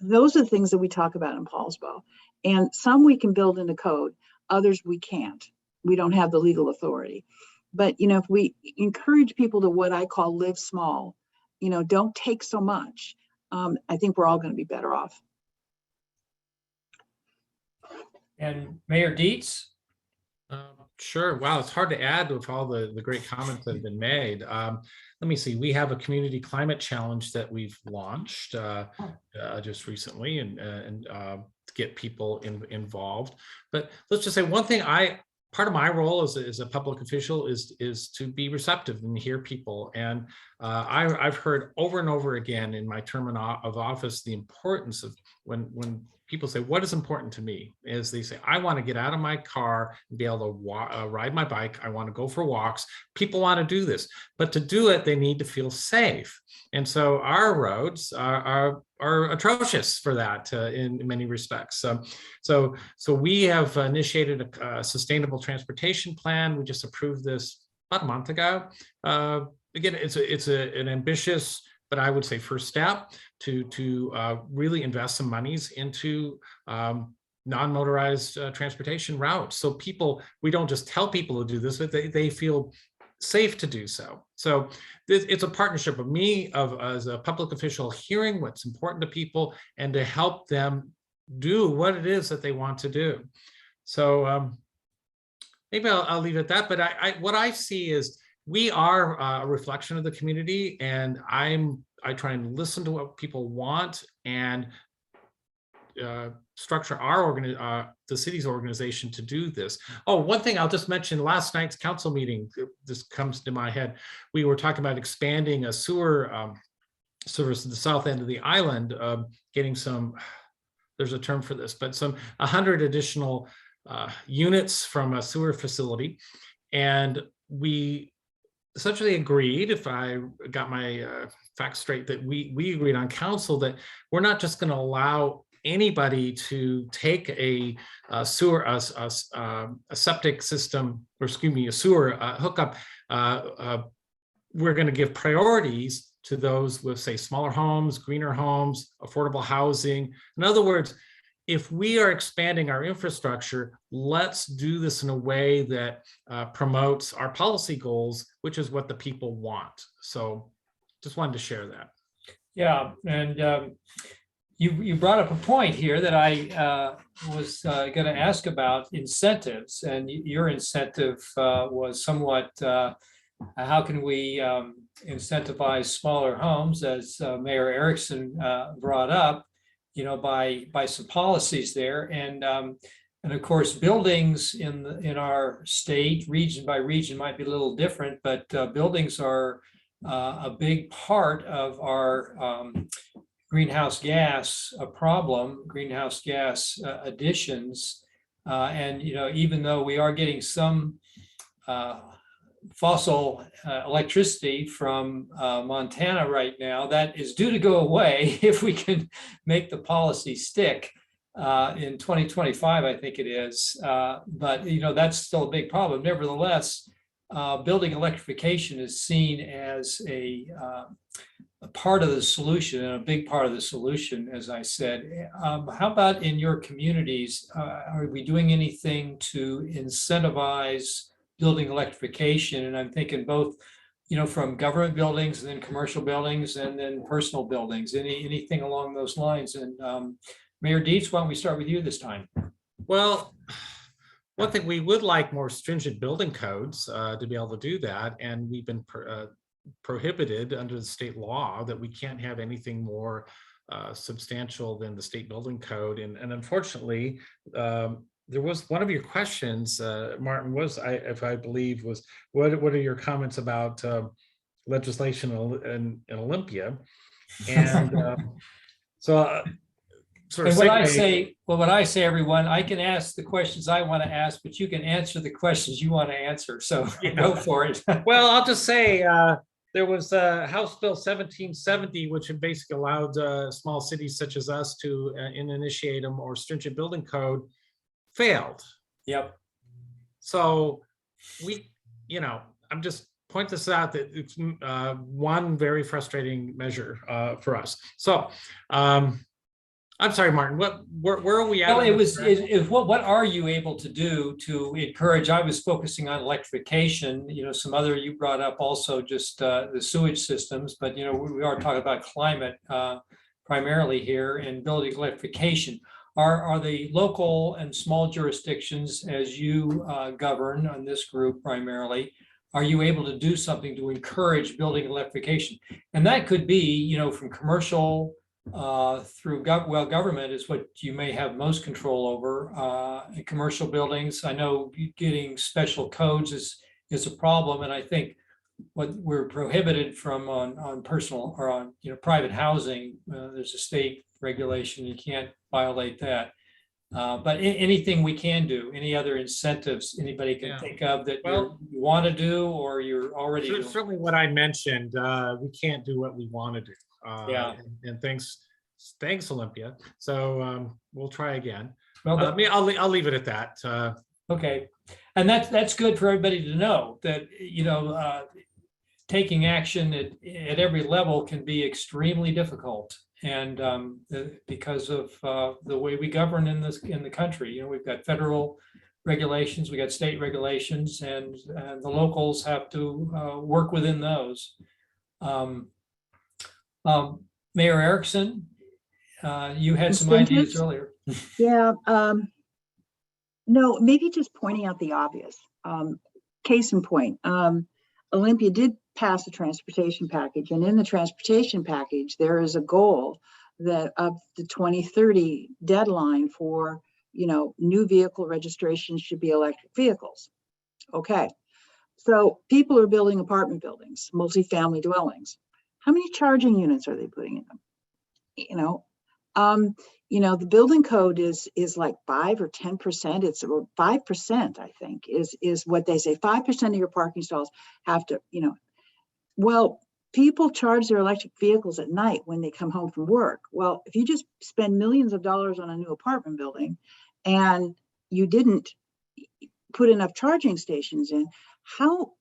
Speaker 5: Those are the things that we talk about in Poulsbo. And some we can build into code, others we can't. We don't have the legal authority. But, you know, if we encourage people to what I call live small, you know, don't take so much, I think we're all going to be better off.
Speaker 2: And Mayor Deets?
Speaker 4: Sure. Wow, it's hard to add with all the great comments that have been made. Let me see. We have a community climate challenge that we've launched just recently, and to get people involved. But let's just say one thing. Part of my role as a public official is to be receptive and hear people. And I've heard over and over again in my term of office the importance of when people say, what is important to me? Is they say, I want to get out of my car and be able to ride my bike. I want to go for walks. People want to do this, but to do it, they need to feel safe. And so our roads are atrocious for that in many respects. So we have initiated a sustainable transportation plan. We just approved this about a month ago. Again, it's an ambitious, but I would say first step to really invest some monies into non-motorized transportation routes. So we don't just tell people to do this, but they feel safe to do so. So it's a partnership of me as a public official hearing what's important to people and to help them do what it is that they want to do. So maybe I'll leave it at that. But what I see is we are a reflection of the community, and I try and listen to what people want and structure the city's organization to do this. Oh, one thing I'll just mention, last night's council meeting, this comes to my head. We were talking about expanding a sewer service the south end of the island, getting some, there's a term for this, but 100 additional units from a sewer facility. And we essentially agreed, if I got my facts straight, that we agreed on council that we're not just going to allow anybody to take a sewer, a septic system, or excuse me, a sewer hookup. We're going to give priorities to those with, say, smaller homes, greener homes, affordable housing. In other words, if we are expanding our infrastructure, let's do this in a way that promotes our policy goals, which is what the people want. So just wanted to share that.
Speaker 2: Yeah, and you brought up a point here that I was going to ask about incentives, and your incentive was somewhat, how can we incentivize smaller homes, as Mayor Erickson brought up, by some policies there, and of course buildings in our state, region by region, might be a little different, but buildings are a big part of our greenhouse gas problem, greenhouse gas additions, and even though we are getting some fossil electricity from Montana right now, that is due to go away if we can make the policy stick in 2025, I think it is. But that's still a big problem. Nevertheless, building electrification is seen as a part of the solution, and a big part of the solution, as I said. How about in your communities? Are we doing anything to incentivize building electrification? And I'm thinking both, from government buildings and then commercial buildings and then personal buildings, anything along those lines. And Mayor Deets, why don't we start with you this time?
Speaker 4: Well, one thing, we would like more stringent building codes to be able to do that. And we've been prohibited under the state law that we can't have anything more substantial than the state building code. And unfortunately, there was one of your questions, Martin, if I believe, was what are your comments about legislation in Olympia? And
Speaker 2: and what I say, everyone, I can ask the questions I want to ask, but you can answer the questions you want to answer. So go for it.
Speaker 4: Well, I'll just say there was House Bill 1770, which basically allowed small cities such as us to initiate a more stringent building code. Failed.
Speaker 2: Yep.
Speaker 4: So I'm just point this out, that it's one very frustrating measure for us. So I'm sorry, Martin, where are we at?
Speaker 2: Well, what are you able to do to encourage? I was focusing on electrification, some other, you brought up also just the sewage systems, but we are talking about climate primarily here, and building electrification. Are the local and small jurisdictions, as you govern on this group primarily, are you able to do something to encourage building electrification? And that could be, from commercial through government is what you may have most control over. In commercial buildings, I know getting special codes is a problem, and I think what we're prohibited from on personal or on private housing, there's a state regulation, you can't violate that. But anything we can do, any other incentives anybody can think of that you want to do or you're already doing?
Speaker 4: Certainly what I mentioned, we can't do what we want to do. And thanks Olympia. So we'll try again. Well, I'll leave it at that.
Speaker 2: Okay, and that's good for everybody to know that taking action at every level can be extremely difficult. And because of the way we govern in the country, we've got federal regulations, we got state regulations, and the locals have to work within those. Mayor Erickson, you had some ideas earlier.
Speaker 5: Yeah, no, maybe just pointing out the obvious. Case in point, Olympia did pass a transportation package, and in the transportation package, there is a goal that of the 2030 deadline for, new vehicle registration should be electric vehicles. Okay, so people are building apartment buildings, multifamily dwellings. How many charging units are they putting in them? The building code is like 5 or 10%. It's 5%, I think, is what they say. 5% of your parking stalls have to, well, people charge their electric vehicles at night when they come home from work. Well, if you just spend millions of dollars on a new apartment building and you didn't put enough charging stations in, how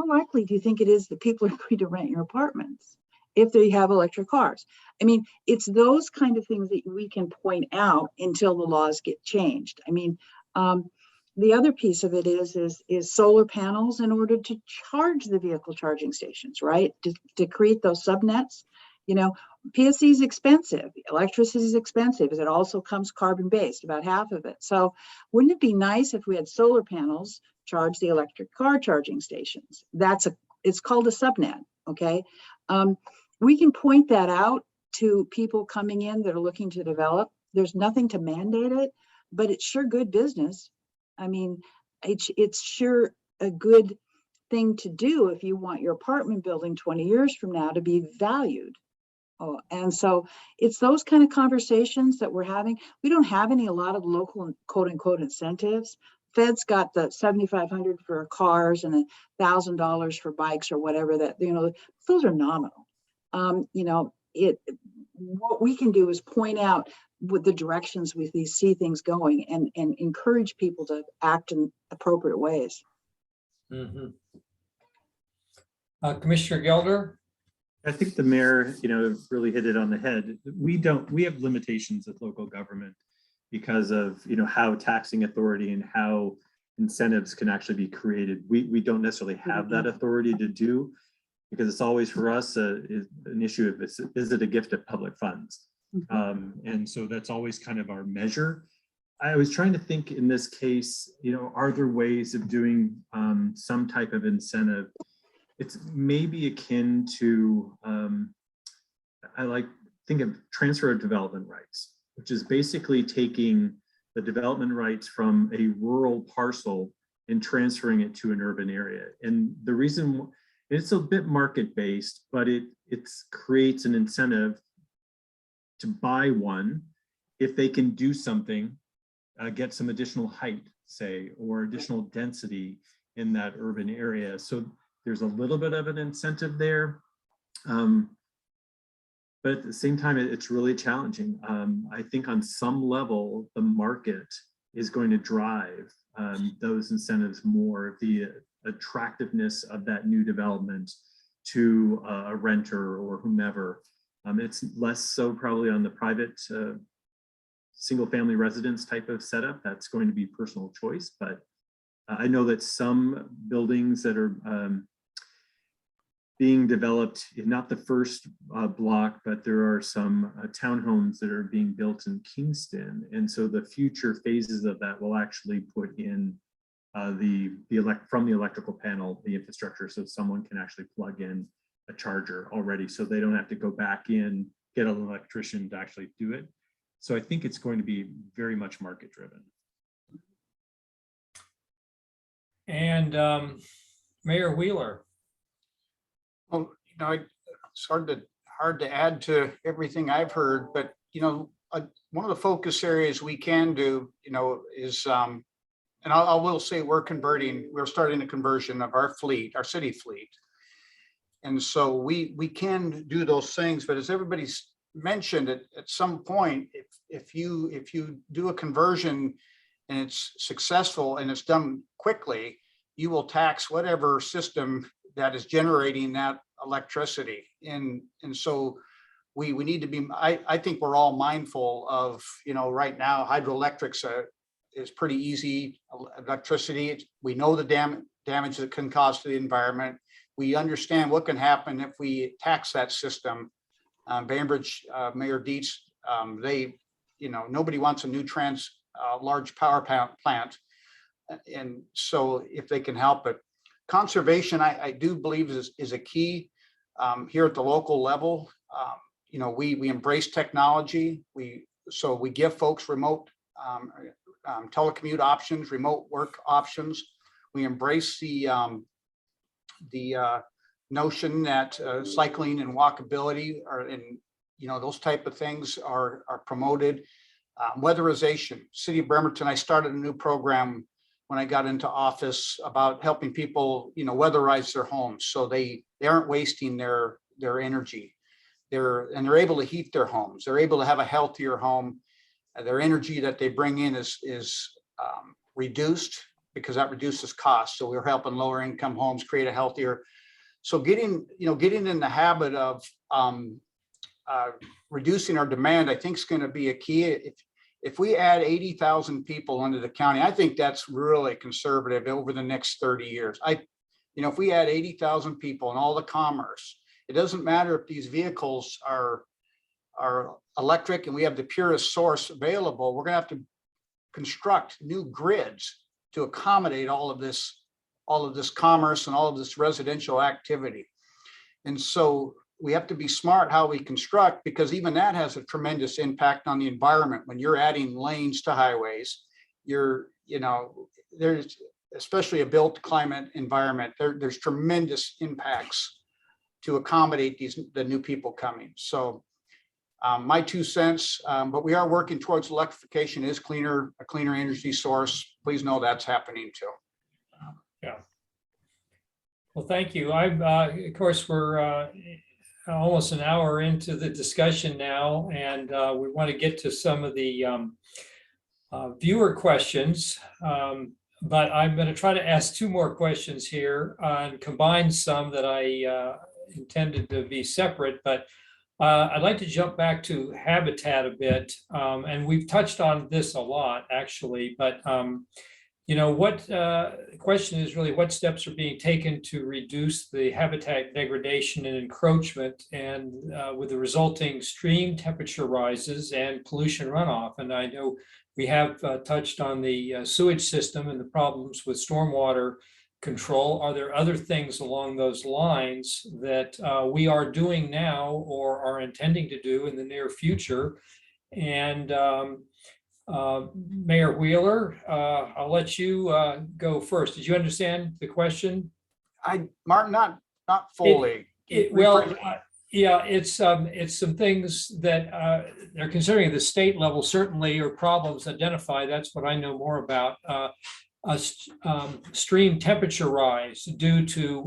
Speaker 5: likely do you think it is that people are going to rent your apartments if they have electric cars? I mean, it's those kind of things that we can point out until the laws get changed. I mean, the other piece of it is solar panels in order to charge the vehicle charging stations, right? To create those subnets. PSC is expensive, electricity is expensive, it also comes carbon-based, about half of it. So wouldn't it be nice if we had solar panels charge the electric car charging stations? It's called a subnet, okay? We can point that out to people coming in that are looking to develop. There's nothing to mandate it, but it's sure good business. I mean, it's sure a good thing to do if you want your apartment building 20 years from now to be valued. Oh, and so it's those kind of conversations that we're having. We don't have a lot of local quote unquote incentives. Fed's got the $7,500 for cars and $1,000 for bikes or whatever that, those are nominal. What we can do is point out with the directions we see things going and encourage people to act in appropriate ways.
Speaker 2: Mhm. Commissioner Gelder?
Speaker 6: I think the mayor, really hit it on the head. We have limitations with local government because of, how taxing authority and how incentives can actually be created. We don't necessarily have that authority to do, because it's always for us an issue of is it a gift of public funds? And so that's always kind of our measure. I was trying to think in this case, are there ways of doing some type of incentive? It's maybe akin to, think of transfer of development rights, which is basically taking the development rights from a rural parcel and transferring it to an urban area. And the reason, it's a bit market-based, but it creates an incentive to buy one if they can do something, get some additional height, say, or additional density in that urban area. So there's a little bit of an incentive there. But at the same time, it's really challenging. I think on some level, the market is going to drive those incentives more, the attractiveness of that new development to a renter or whomever. It's less so probably on the private single family residence type of setup. That's going to be personal choice, but I know that some buildings that are being developed, not the first block, but there are some townhomes that are being built in Kingston. And so the future phases of that will actually put in from the electrical panel, the infrastructure, so someone can actually plug in a charger already, so they don't have to go back in, get an electrician to actually do it. So I think it's going to be very much market driven.
Speaker 2: And Mayor Wheeler.
Speaker 7: Well, it's hard to add to everything I've heard, but one of the focus areas we can do, is, and I will say we're starting a conversion of our city fleet. And so we can do those things, but as everybody's mentioned, at some point, if you do a conversion and it's successful and it's done quickly, you will tax whatever system that is generating that electricity. And so we need to be, I think we're all mindful of, right now, hydroelectrics is pretty easy electricity. We know the damage that can cause to the environment. We understand what can happen if we tax that system. Bainbridge, Mayor Deets, nobody wants a new large power plant. And so if they can help it. Conservation, I do believe is a key here at the local level. We embrace technology. We give folks remote telecommute options, remote work options. We embrace the notion that cycling and walkability are those type of things are promoted. Weatherization. City of Bremerton, I started a new program when I got into office about helping people, weatherize their homes so they aren't wasting their energy. They're able to heat their homes. They're able to have a healthier home. Their energy that they bring in is reduced because that reduces costs. So we're helping lower income homes create a healthier. So getting in the habit of reducing our demand, I think is going to be a key. If we add 80,000 people into the county, I think that's really conservative over the next 30 years. If we add 80,000 people and all the commerce, it doesn't matter if these vehicles are electric and we have the purest source available. We're going to have to construct new grids to accommodate all of this commerce and all of this residential activity. And so we have to be smart how we construct, because even that has a tremendous impact on the environment. When you're adding lanes to highways, there's, especially a built climate environment, there's tremendous impacts to accommodate the new people coming. So my 2 cents, but we are working towards electrification is a cleaner energy source. Please know that's happening too.
Speaker 2: Yeah. Well, thank you. Of course, we're almost an hour into the discussion now, and we want to get to some of the viewer questions, but I'm going to try to ask 2 more questions here and combine some that I intended to be separate, but I'd like to jump back to habitat a bit, and we've touched on this a lot actually, but the question is really what steps are being taken to reduce the habitat degradation and encroachment, and with the resulting stream temperature rises and pollution runoff. And I know we have touched on the sewage system and the problems with stormwater control. Are there other things along those lines that we are doing now or are intending to do in the near future? And Mayor Wheeler, I'll let you go first. Did you understand the question?
Speaker 7: Martin, not fully.
Speaker 2: Yeah, it's some things that they're considering at the state level, certainly, or problems identified. That's what I know more about. Stream temperature rise due to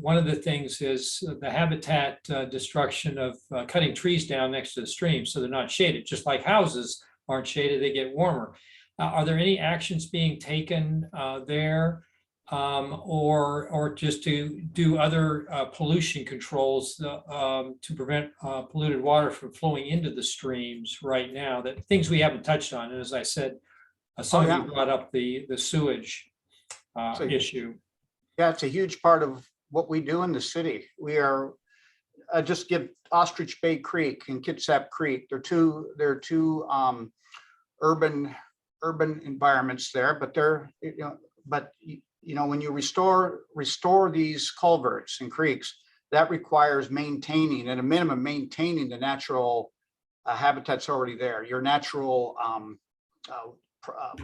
Speaker 2: one of the things is the habitat destruction of cutting trees down next to the stream, so they're not shaded. Just like houses aren't shaded, they get warmer. Are there any actions being taken there, or just to do other pollution controls to prevent polluted water from flowing into the streams right now? That things we haven't touched on. And as I said, some of you brought up the sewage issue.
Speaker 7: Yeah, it's a huge part of what we do in the city. We are just give Ostrich Bay Creek and Kitsap Creek. They're two urban environments there, but when you restore these culverts and creeks, that requires maintaining, at a minimum, maintaining the natural habitats already there. Your natural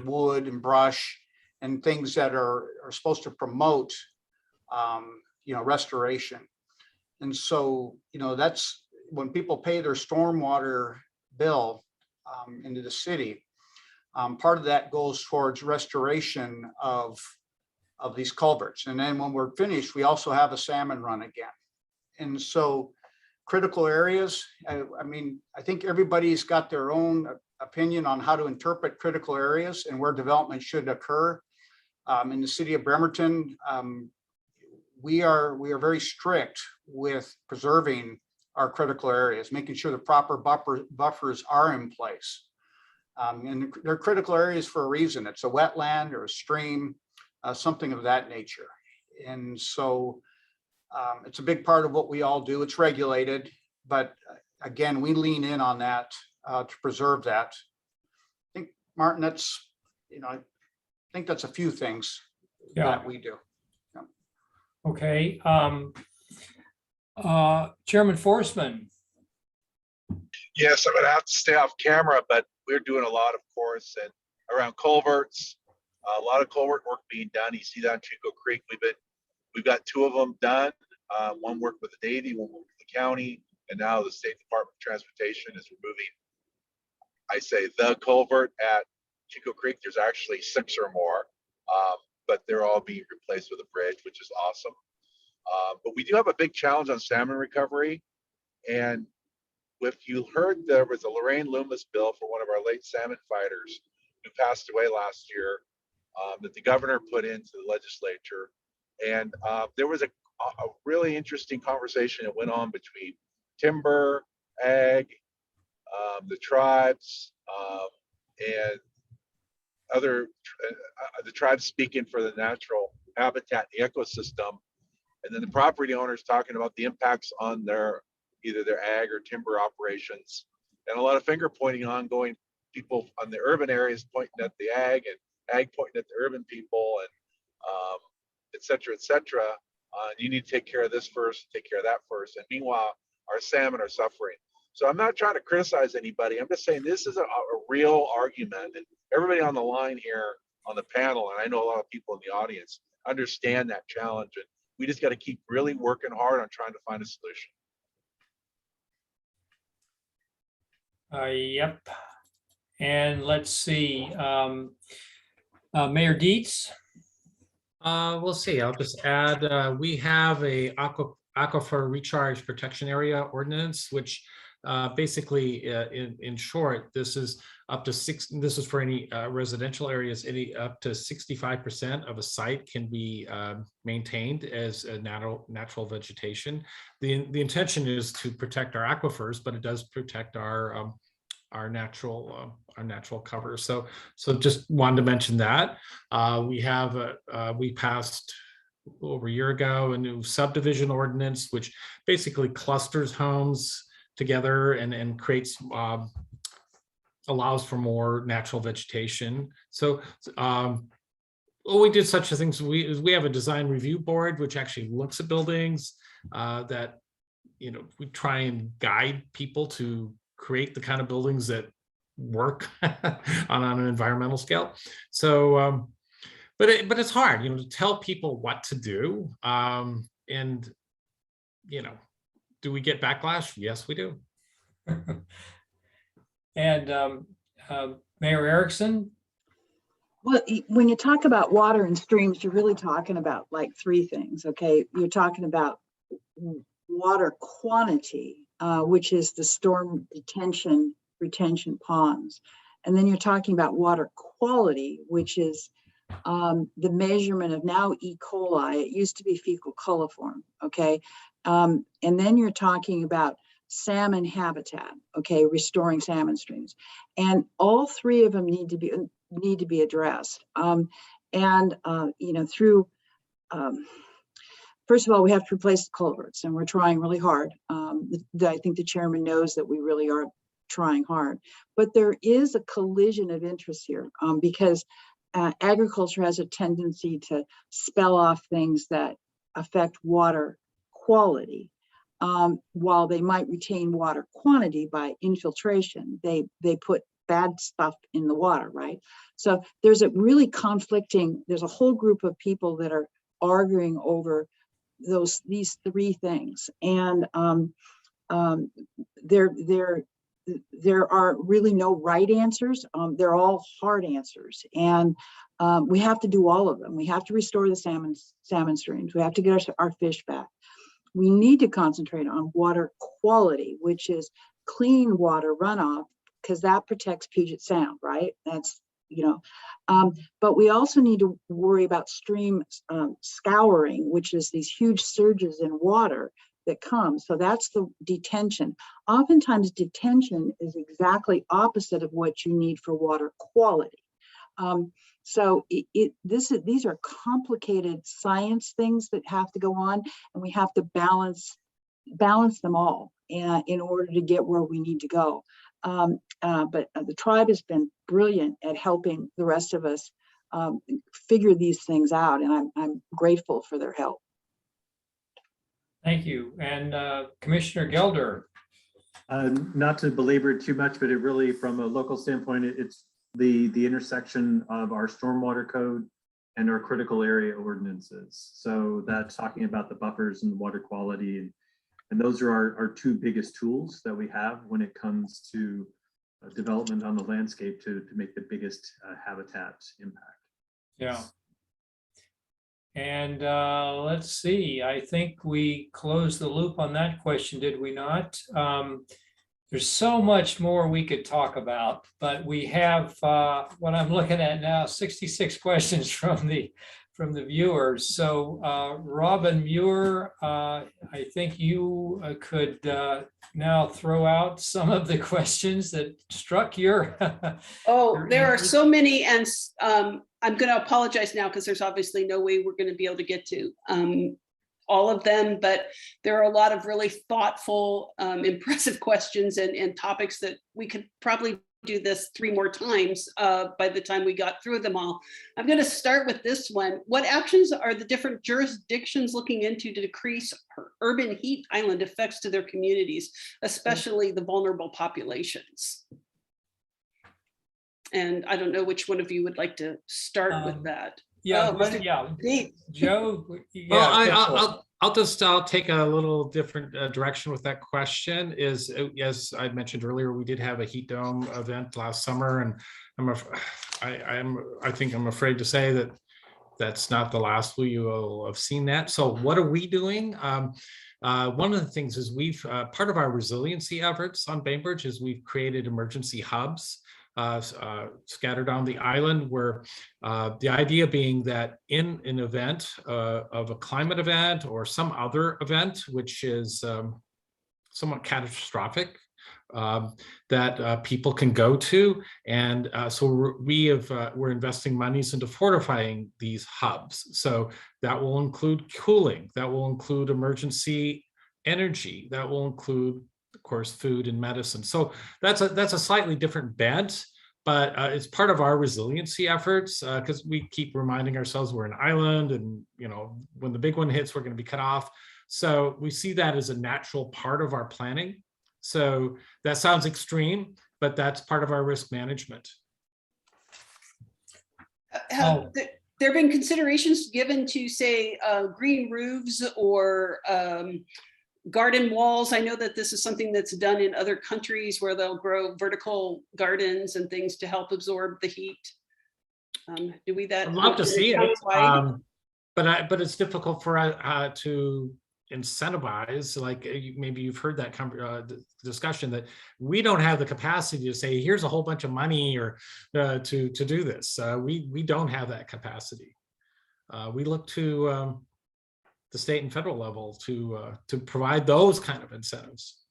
Speaker 7: wood and brush and things that are supposed to promote restoration. And so that's when people pay their stormwater bill into the city, part of that goes towards restoration of these culverts. And then when we're finished, we also have a salmon run again. And so critical areas, I think everybody's got their own opinion on how to interpret critical areas and where development should occur. In the city of Bremerton, we are very strict with preserving our critical areas, making sure the proper buffers are in place. And they're critical areas for a reason. It's a wetland or a stream, something of that nature. And so it's a big part of what we all do. It's regulated, but again, we lean in on that to preserve that. I think, Martin, I think that's a few things that we do. Yeah.
Speaker 2: Okay. Chairman Forsman.
Speaker 3: Yes, I'm going to have to stay off camera, but we're doing a lot, of course, and around culverts, a lot of culvert work being done. You see that in Chico Creek. We've got 2 of them done. One worked with the Navy, one worked with the county, and now the State Department of Transportation is removing, I say, the culvert at Chico Creek. There's actually 6 or more, but they're all being replaced with a bridge, which is awesome. But we do have a big challenge on salmon recovery. And if you heard, there was a Lorraine Loomis bill for one of our late salmon fighters who passed away last year, that the governor put into the legislature. And there was a really interesting conversation that went on between timber, ag, the tribes, and other, the tribes speaking for the natural habitat, the ecosystem, and then the property owners talking about the impacts on their either their ag or timber operations, and a lot of finger pointing on going, people on the urban areas pointing at the ag and ag pointing at the urban people, and et cetera, et cetera. You need to take care of this first, take care of that first. And meanwhile, our salmon are suffering. So I'm not trying to criticize anybody. I'm just saying this is a real argument, and everybody on the line here on the panel, and I know a lot of people in the audience understand that challenge. And we just got to keep really working hard on trying to find a solution.
Speaker 2: Yep. And let's see, Mayor Deets.
Speaker 4: We'll see. I'll just add, we have a aquifer recharge protection area ordinance, which basically, in short, this is up to this is for any residential areas, any up to 65% of a site can be maintained as a natural vegetation. The intention is to protect our aquifers, but it does protect our natural cover. So just wanted to mention that. We passed over a year ago a new subdivision ordinance, which basically clusters homes together and creates allows for more natural vegetation. So we did such a thing. So we have a design review board which actually looks at buildings that, you know, we try and guide people to create the kind of buildings that work on an environmental scale. So but it's hard, you know, to tell people what to do. And you know, do we get backlash? Yes, we do.
Speaker 2: And Mayor Erickson.
Speaker 5: Well, when you talk about water and streams, you're really talking about like 3 things, okay? You're talking about water quantity, which is the storm retention ponds. And then you're talking about water quality, which is the measurement of now E. coli. It used to be fecal coliform, okay? And then you're talking about salmon habitat, okay, restoring salmon streams. And all 3 of them need to be addressed. You know, through first of all, we have to replace the culverts, and we're trying really hard. I think the chairman knows that we really are trying hard. But there is a collision of interest here because agriculture has a tendency to spell off things that affect water quality. While they might retain water quantity by infiltration, they put bad stuff in the water, right? So there's a really conflicting, there's a whole group of people that are arguing over these 3 things. And there are really no right answers. They're all hard answers. And we have to do all of them. We have to restore the salmon streams. We have to get our fish back. We need to concentrate on water quality, which is clean water runoff, because that protects Puget Sound, right? That's, you know, but we also need to worry about stream scouring, which is these huge surges in water that come. So that's the detention. Oftentimes detention is exactly opposite of what you need for water quality. So these are complicated science things that have to go on, and we have to balance them all in order to get where we need to go. But the tribe has been brilliant at helping the rest of us figure these things out, and I'm grateful for their help.
Speaker 2: Thank you. And Commissioner Gelder.
Speaker 6: Not to belabor it too much, but it really, from a local standpoint, it's the intersection of our stormwater code and our critical area ordinances. So that's talking about the buffers and water quality. And those are our two biggest tools that we have when it comes to development on the landscape to make the biggest habitat impact.
Speaker 2: Yeah. And let's see, I think we closed the loop on that question, did we not? There's so much more we could talk about, but we have what I'm looking at now, 66 questions from the viewers. So Robin Muir, I think you could now throw out some of the questions that struck your.
Speaker 8: Oh, there are so many, and I'm going to apologize now because there's obviously no way we're going to be able to get to all of them, but there are a lot of really thoughtful, impressive questions and topics that we could probably do this 3 more times by the time we got through them all. I'm going to start with this one. What actions are the different jurisdictions looking into to decrease urban heat island effects to their communities, especially the vulnerable populations? And I don't know which one of you would like to start with that.
Speaker 2: Yeah,
Speaker 8: Mr.
Speaker 2: yeah,
Speaker 8: Deets.
Speaker 2: Joe.
Speaker 4: Well, I'll take a little different direction with that question. Is as I mentioned earlier, we did have a heat dome event last summer, and I think I'm afraid to say that that's not the last we will have seen that. So what are we doing? One of the things is we've part of our resiliency efforts on Bainbridge is we've created emergency hubs scattered on the island, where the idea being that in an event of a climate event or some other event which is somewhat catastrophic, that people can go to, and so we're investing monies into fortifying these hubs. So that will include cooling, that will include emergency energy, that will include, of course, food and medicine. So that's a slightly different bent, but it's part of our resiliency efforts, because we keep reminding ourselves we're an island, and when the big one hits, we're going to be cut off. So we see that as a natural part of our planning. So that sounds extreme, but that's part of our risk management.
Speaker 8: Have there been considerations given to, say, green roofs or garden walls? I know that this is something that's done in other countries where they'll grow vertical gardens and things to help absorb the heat. Do we that?
Speaker 4: I'd love to see it, but it's difficult for to incentivize. Like maybe you've heard that discussion that we don't have the capacity to say, here's a whole bunch of money or to do this. We don't have that capacity. We look to the state and federal level to provide those kind of incentives.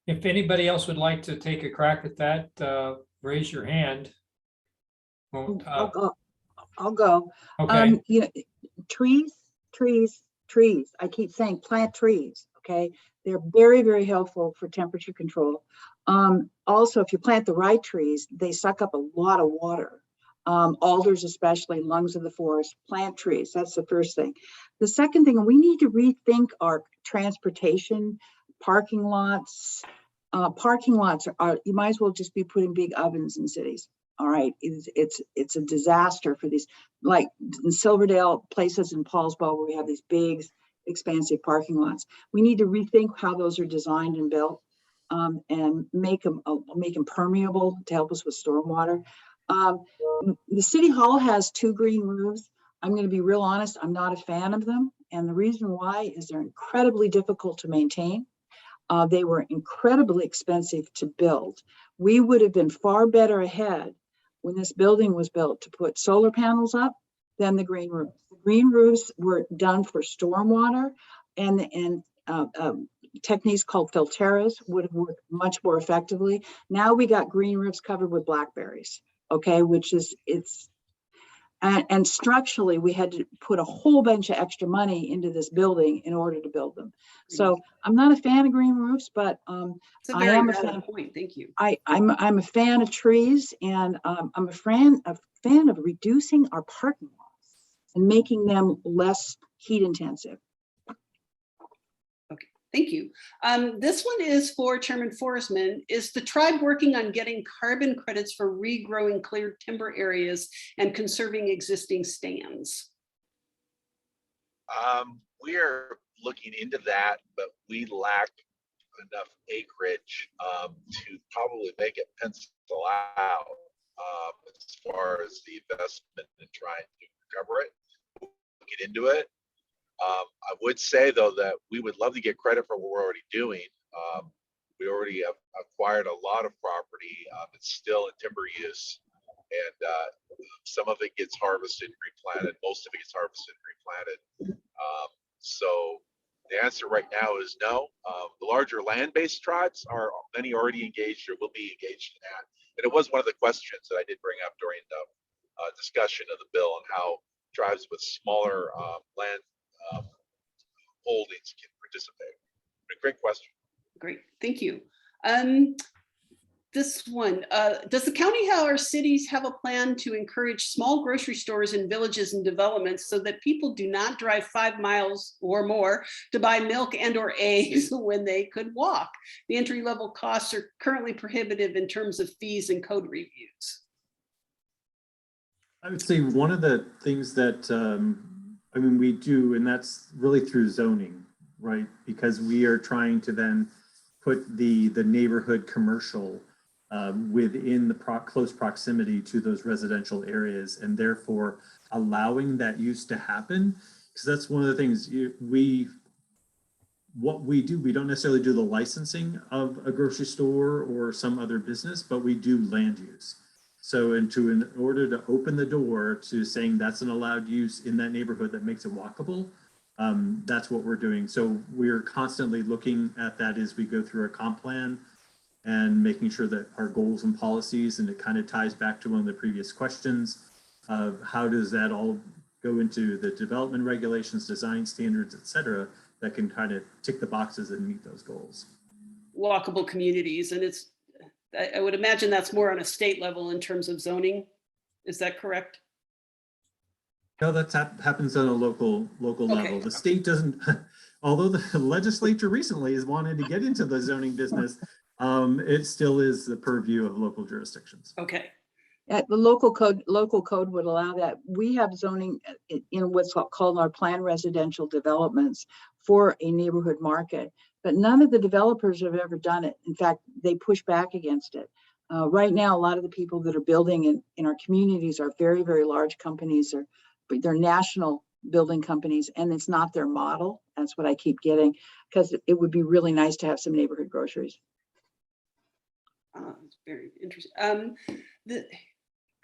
Speaker 2: If anybody else would like to take a crack at that, raise your hand.
Speaker 5: I'll go.
Speaker 2: Okay.
Speaker 5: Trees. I keep saying plant trees. Okay, they're very, very helpful for temperature control. Also, if you plant the right trees, they suck up a lot of water. Alders, especially, lungs of the forest. Plant trees. That's the first thing. The second thing, we need to rethink our transportation. Parking lots. Parking lots are. You might as well just be putting big ovens in cities. All right, it's a disaster for these, like in Silverdale, places in Poulsbo where we have these big, expansive parking lots. We need to rethink how those are designed and built, and make them permeable to help us with stormwater. The city hall has 2 green roofs. I'm going to be real honest, I'm not a fan of them, and the reason why is they're incredibly difficult to maintain. They were incredibly expensive to build. We would have been far better ahead when this building was built to put solar panels up than the green roofs. The green roofs were done for stormwater, and techniques called filteras would have worked much more effectively. Now we got green roofs covered with blackberries, okay, which is, and structurally we had to put a whole bunch of extra money into this building in order to build them. So I'm not a fan of green roofs, but
Speaker 8: I am a fan. Point. Thank you.
Speaker 5: I'm a fan of trees, and I'm a fan of reducing our parking lots and making them less heat intensive.
Speaker 8: Okay, Thank you. This one is for Chairman Forsman. Is the tribe working on getting carbon credits for regrowing cleared timber areas and conserving existing stands?
Speaker 3: We are looking into that, but we lack enough acreage to probably make it pencil out as far as the investment in trying to recover it. We'll get into it. I would say though that we would love to get credit for what we're already doing. We already have acquired a lot of property. It's still in timber use, and some of it gets harvested and replanted. Most of it gets harvested and replanted. So the answer right now is no. The larger land-based tribes are many already engaged or will be engaged in that. And it was one of the questions that I did bring up during the discussion of the bill and how tribes with smaller land holdings can participate. Great question.
Speaker 8: Great, thank you. This one, does the county or cities have a plan to encourage small grocery stores in villages and developments so that people do not drive 5 miles or more to buy milk and or eggs when they could walk? The entry level costs are currently prohibitive in terms of fees and code reviews.
Speaker 6: I would say one of the things that, I mean, we do, and that's really through zoning, right? Because we are trying to then put the neighborhood commercial within the close proximity to those residential areas, and therefore allowing that use to happen. Because that's one of the things what we do, we don't necessarily do the licensing of a grocery store or some other business, but we do land use. So in order to open the door to saying that's an allowed use in that neighborhood that makes it walkable, that's what we're doing. So we're constantly looking at that as we go through our comp plan and making sure that our goals and policies, and it kind of ties back to one of the previous questions of how does that all go into the development regulations, design standards, et cetera, that can kind of tick the boxes and meet those goals.
Speaker 8: Walkable communities, and I would imagine that's more on a state level in terms of zoning. Is that correct?
Speaker 6: No, that happens on a local level. The state doesn't, although the legislature recently has wanted to get into the zoning business, it still is the purview of local jurisdictions.
Speaker 8: Okay.
Speaker 5: The local code would allow that. We have zoning in what's called our planned residential developments for a neighborhood market, but none of the developers have ever done it. In fact, they push back against it. Right now, a lot of the people that are building in our communities are very, very large companies, but they're national building companies, and it's not their model. That's what I keep getting, because it would be really nice to have some neighborhood groceries.
Speaker 8: It's very interesting.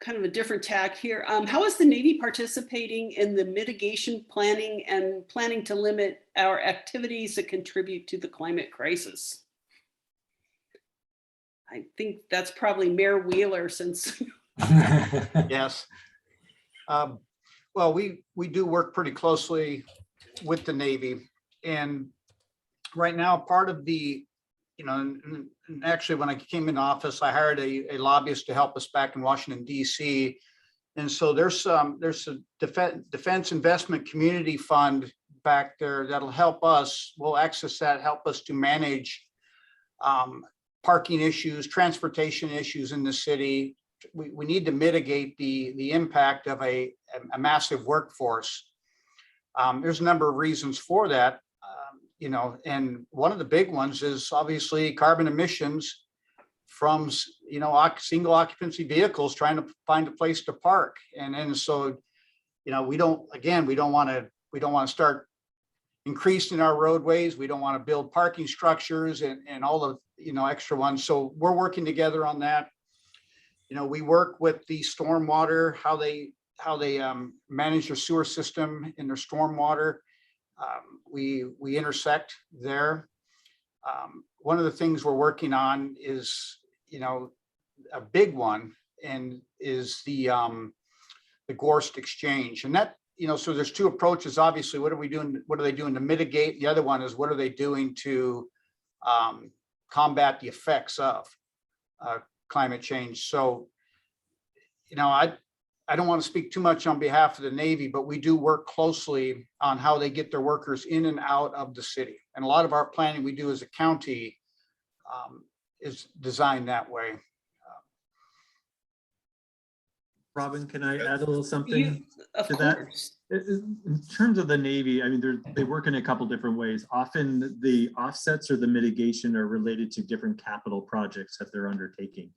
Speaker 8: Kind of a different tack here. How is the Navy participating in the mitigation planning and planning to limit our activities that contribute to the climate crisis? I think that's probably Mayor Wheeler, since.
Speaker 7: Yes. Well, we do work pretty closely with the Navy, and right now part of the, and actually when I came into office, I hired a lobbyist to help us back in Washington, DC. And so there's a defense investment community fund back there that'll help us. We'll access that, help us to manage parking issues, transportation issues in the city. We need to mitigate the impact of a massive workforce. There's a number of reasons for that. And one of the big ones is obviously carbon emissions from, single occupancy vehicles trying to find a place to park. And so, we don't want to start increasing our roadways. We don't want to build parking structures and all the, extra ones. So we're working together on that. We work with the stormwater, how they manage their sewer system and their stormwater. We intersect there. One of the things we're working on is, a big one, and is the Gorst exchange. And that, so there's two approaches. Obviously, what are they doing to mitigate? The other one is, what are they doing to combat the effects of climate change? So, I don't want to speak too much on behalf of the Navy, but we do work closely on how they get their workers in and out of the city. And a lot of our planning we do as a county is designed that way.
Speaker 6: Robin, can I add a little something
Speaker 8: Of
Speaker 6: to that?
Speaker 8: course.
Speaker 6: In terms of the Navy, I mean, they work in a couple different ways. Often the offsets or the mitigation are related to different capital projects that they're undertaking.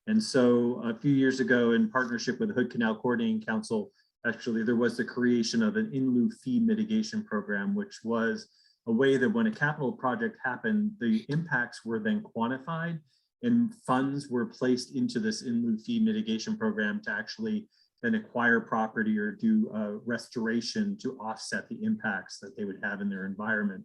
Speaker 6: And so a few years ago, in partnership with the Hood Canal Coordinating Council, actually there was the creation of an in lieu fee mitigation program, which was a way that when a capital project happened, the impacts were then quantified and funds were placed into this in lieu fee mitigation program to actually then acquire property or do restoration to offset the impacts that they would have in their environment.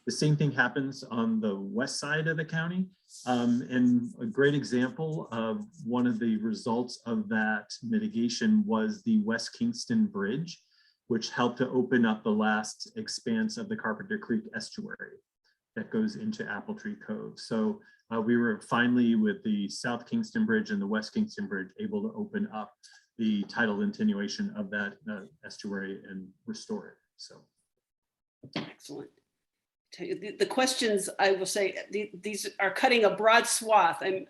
Speaker 6: The same thing happens on the west side of the county. And a great example of one of the results of that mitigation was the West Kingston Bridge, which helped to open up the last expanse of the Carpenter Creek estuary that goes into Apple Tree Cove. So we were finally, with the South Kingston Bridge and the West Kingston Bridge, able to open up the tidal attenuation of that estuary and restore it. So
Speaker 8: Excellent. The questions, I will say, these are cutting a broad swath. I'm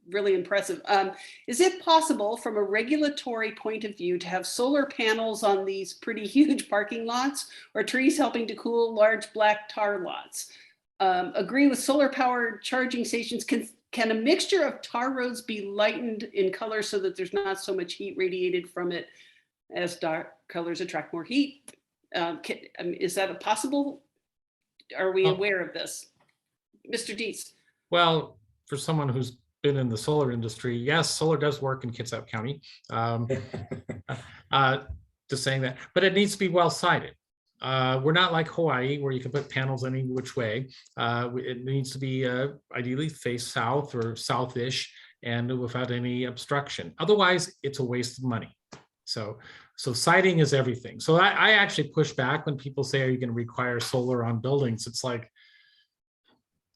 Speaker 8: really impressive. Is it possible from a regulatory point of view to have solar panels on these pretty huge parking lots, or trees helping to cool large black tar lots? Agree with solar powered charging stations. Can a mixture of tar roads be lightened in color so that there's not so much heat radiated from it, as dark colors attract more heat? Is that a possible? Are we aware of this? Mr. Deets?
Speaker 4: Well, for someone who's been in the solar industry, yes, solar does work in Kitsap County. Just saying that, but it needs to be well sited. We're not like Hawaii where you can put panels any which way. It needs to be ideally face south or southish and without any obstruction. Otherwise, it's a waste of money. So siting is everything. So I actually push back when people say, are you going to require solar on buildings? It's like,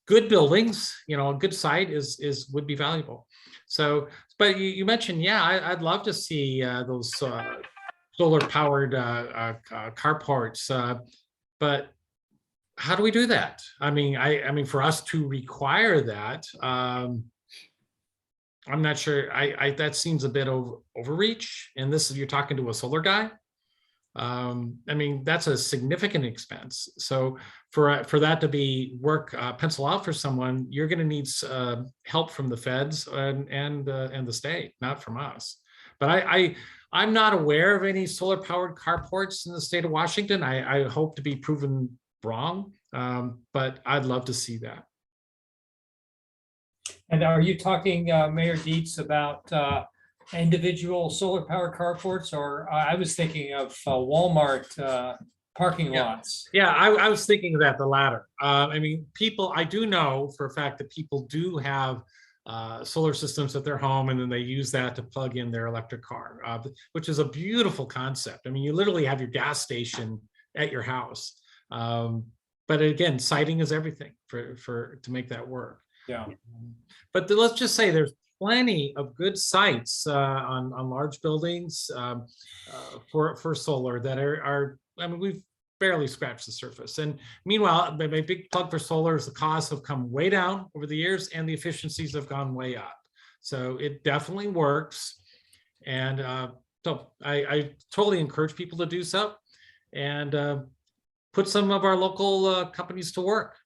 Speaker 4: good buildings, you know, a good site would be valuable. So, but you mentioned, yeah, I'd love to see those solar powered carports, but how do we do that? I mean, for us to require that, I'm not sure. That seems a bit overreach. And this is, you're talking to a solar guy. I mean, that's a significant expense. So for that to be pencil out for someone, you're going to need help from the feds and the state, not from us. But I'm not aware of any solar powered carports in the state of Washington. I hope to be proven wrong, but I'd love to see that.
Speaker 2: And are you talking, Mayor Deets, about individual solar powered carports, or I was thinking of Walmart parking lots?
Speaker 4: Yeah, I was thinking of that, the latter. I mean, I do know for a fact that people do have solar systems at their home, and then they use that to plug in their electric car, which is a beautiful concept. I mean, you literally have your gas station at your house. But again, siting is everything to make that work.
Speaker 2: Yeah.
Speaker 4: But let's just say there's plenty of good sites on large buildings for solar that are, I mean, we've barely scratched the surface. And meanwhile, my big plug for solar is the costs have come way down over the years and the efficiencies have gone way up. So it definitely works. And so I totally encourage people to do so and put some of our local companies to work.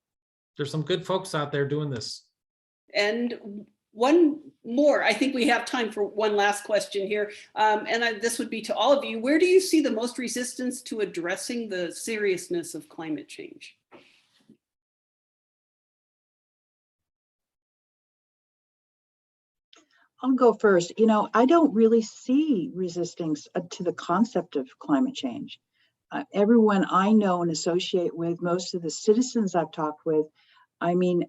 Speaker 4: There's some good folks out there doing this.
Speaker 8: And one more, I think we have time for one last question here. This would be to all of you. Where do you see the most resistance to addressing the seriousness of climate change?
Speaker 5: I'll go first. You know, I don't really see resistance to the concept of climate change. Everyone I know and associate with, most of the citizens I've talked with, I mean,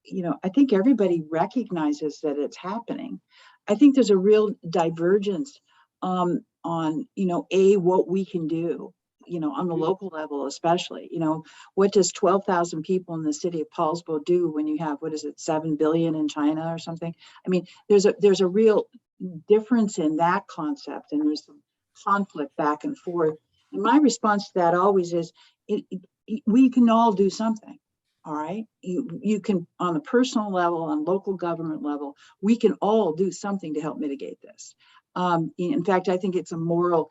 Speaker 5: you know, I think everybody recognizes that it's happening. I think there's a real divergence on, you know, what we can do, you know, on the local level, especially, you know, what does 12,000 people in the city of Poulsbo do when you have, what is it, 7 billion in China or something? I mean, there's a real difference in that concept, and there's some conflict back and forth. And my response to that always is, we can all do something. All right. You can, on a personal level, on local government level, we can all do something to help mitigate this. In fact, I think it's a moral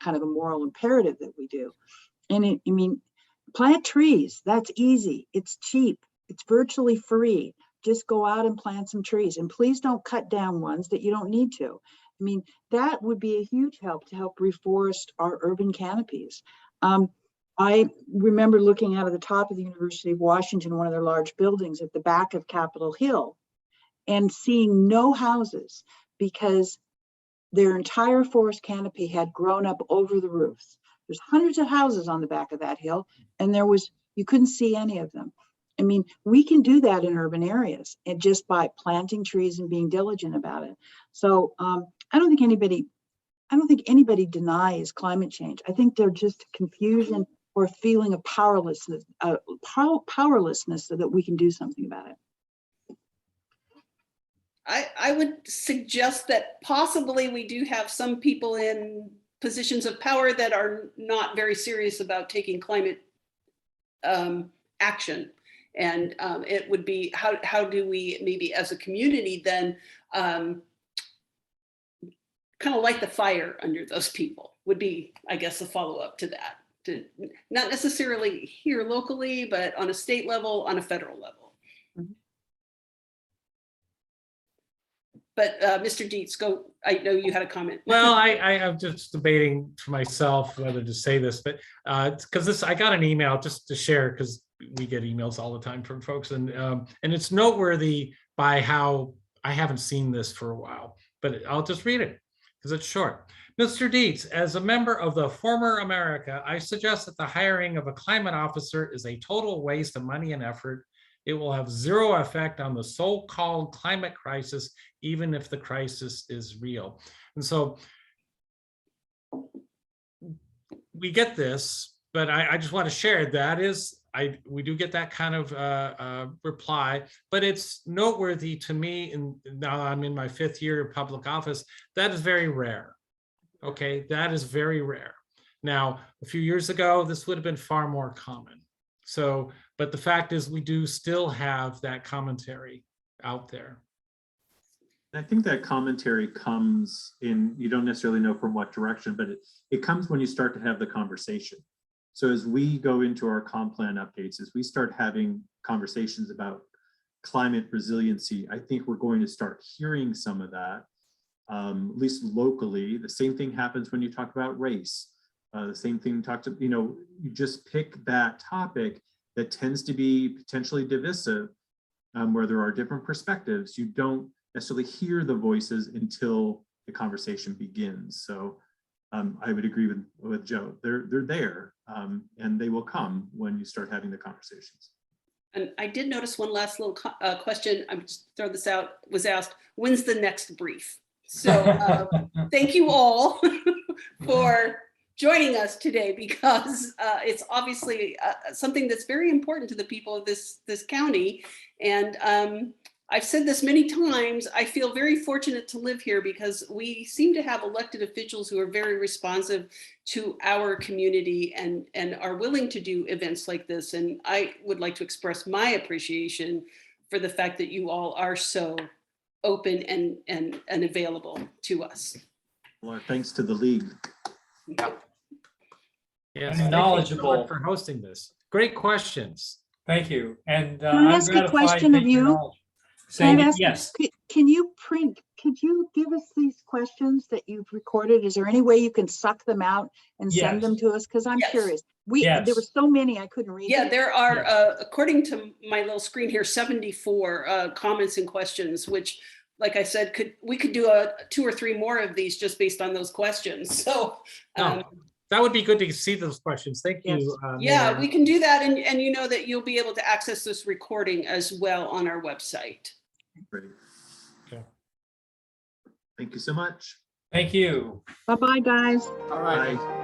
Speaker 5: imperative that we do. And I mean, plant trees, that's easy. It's cheap. It's virtually free. Just go out and plant some trees, and please don't cut down ones that you don't need to. I mean, that would be a huge help to help reforest our urban canopies. I remember looking out of the top of the University of Washington, one of their large buildings at the back of Capitol Hill, and seeing no houses because their entire forest canopy had grown up over the roofs. There's hundreds of houses on the back of that hill, and you couldn't see any of them. I mean, we can do that in urban areas, and just by planting trees and being diligent about it. So I don't think anybody denies climate change. I think they're just confusion or feeling of powerlessness, so that we can do something about it.
Speaker 8: I would suggest that possibly we do have some people in positions of power that are not very serious about taking climate action. And it would be, how do we maybe as a community then kind of light the fire under those people, would be, I guess, a follow-up to that. To not necessarily here locally, but on a state level, on a federal level.
Speaker 5: Mm-hmm.
Speaker 8: But Mr. Deets, go. I know you had a comment.
Speaker 4: Well, I'm just debating for myself whether to say this, but because I got an email just to share, because we get emails all the time from folks, and it's noteworthy by how I haven't seen this for a while, but I'll just read it because it's short. Mr. Deets, as a member of the former America, I suggest that the hiring of a climate officer is a total waste of money and effort. It will have zero effect on the so-called climate crisis, even if the crisis is real. And so we get this, but I just want to share we do get that kind of reply, but it's noteworthy to me, and now I'm in my 5th year of public office, that is very rare. Okay, that is very rare. Now, a few years ago, this would have been far more common. So, but the fact is we do still have that commentary out there.
Speaker 6: I think that commentary comes in, you don't necessarily know from what direction, but it comes when you start to have the conversation. So as we go into our comp plan updates, as we start having conversations about climate resiliency, I think we're going to start hearing some of that. At least locally. The same thing happens when you talk about race. The same thing you just pick that topic that tends to be potentially divisive, where there are different perspectives. You don't necessarily hear the voices until the conversation begins. So I would agree with Joe. They're there, and they will come when you start having the conversations.
Speaker 8: And I did notice one last little question. I'm just throw this out. Was asked, when's the next brief? So thank you all for joining us today, because it's obviously something that's very important to the people of this county. And I've said this many times, I feel very fortunate to live here because we seem to have elected officials who are very responsive to our community and are willing to do events like this. And I would like to express my appreciation for the fact that you all are so open and available to us.
Speaker 6: Well, thanks to the league.
Speaker 4: Yes,
Speaker 2: And knowledgeable
Speaker 4: for hosting this. Great questions.
Speaker 2: Thank you. And
Speaker 5: Can I ask a question of you?
Speaker 2: Yes.
Speaker 5: Could you give us these questions that you've recorded? Is there any way you can suck them out and send them to us? Because I'm curious. There were so many I couldn't read.
Speaker 8: Yeah, there are, according to my little screen here, 74 comments and questions, which, like I said, we could do 2 or 3 more of these just based on those questions. So
Speaker 4: that would be good to see those questions. Thank you.
Speaker 8: Yeah, we can do that. And you know that you'll be able to access this recording as well on our website.
Speaker 6: Great.
Speaker 4: Okay.
Speaker 6: Thank you so much.
Speaker 2: Thank you.
Speaker 5: Bye-bye, guys.
Speaker 7: All right.
Speaker 6: Bye.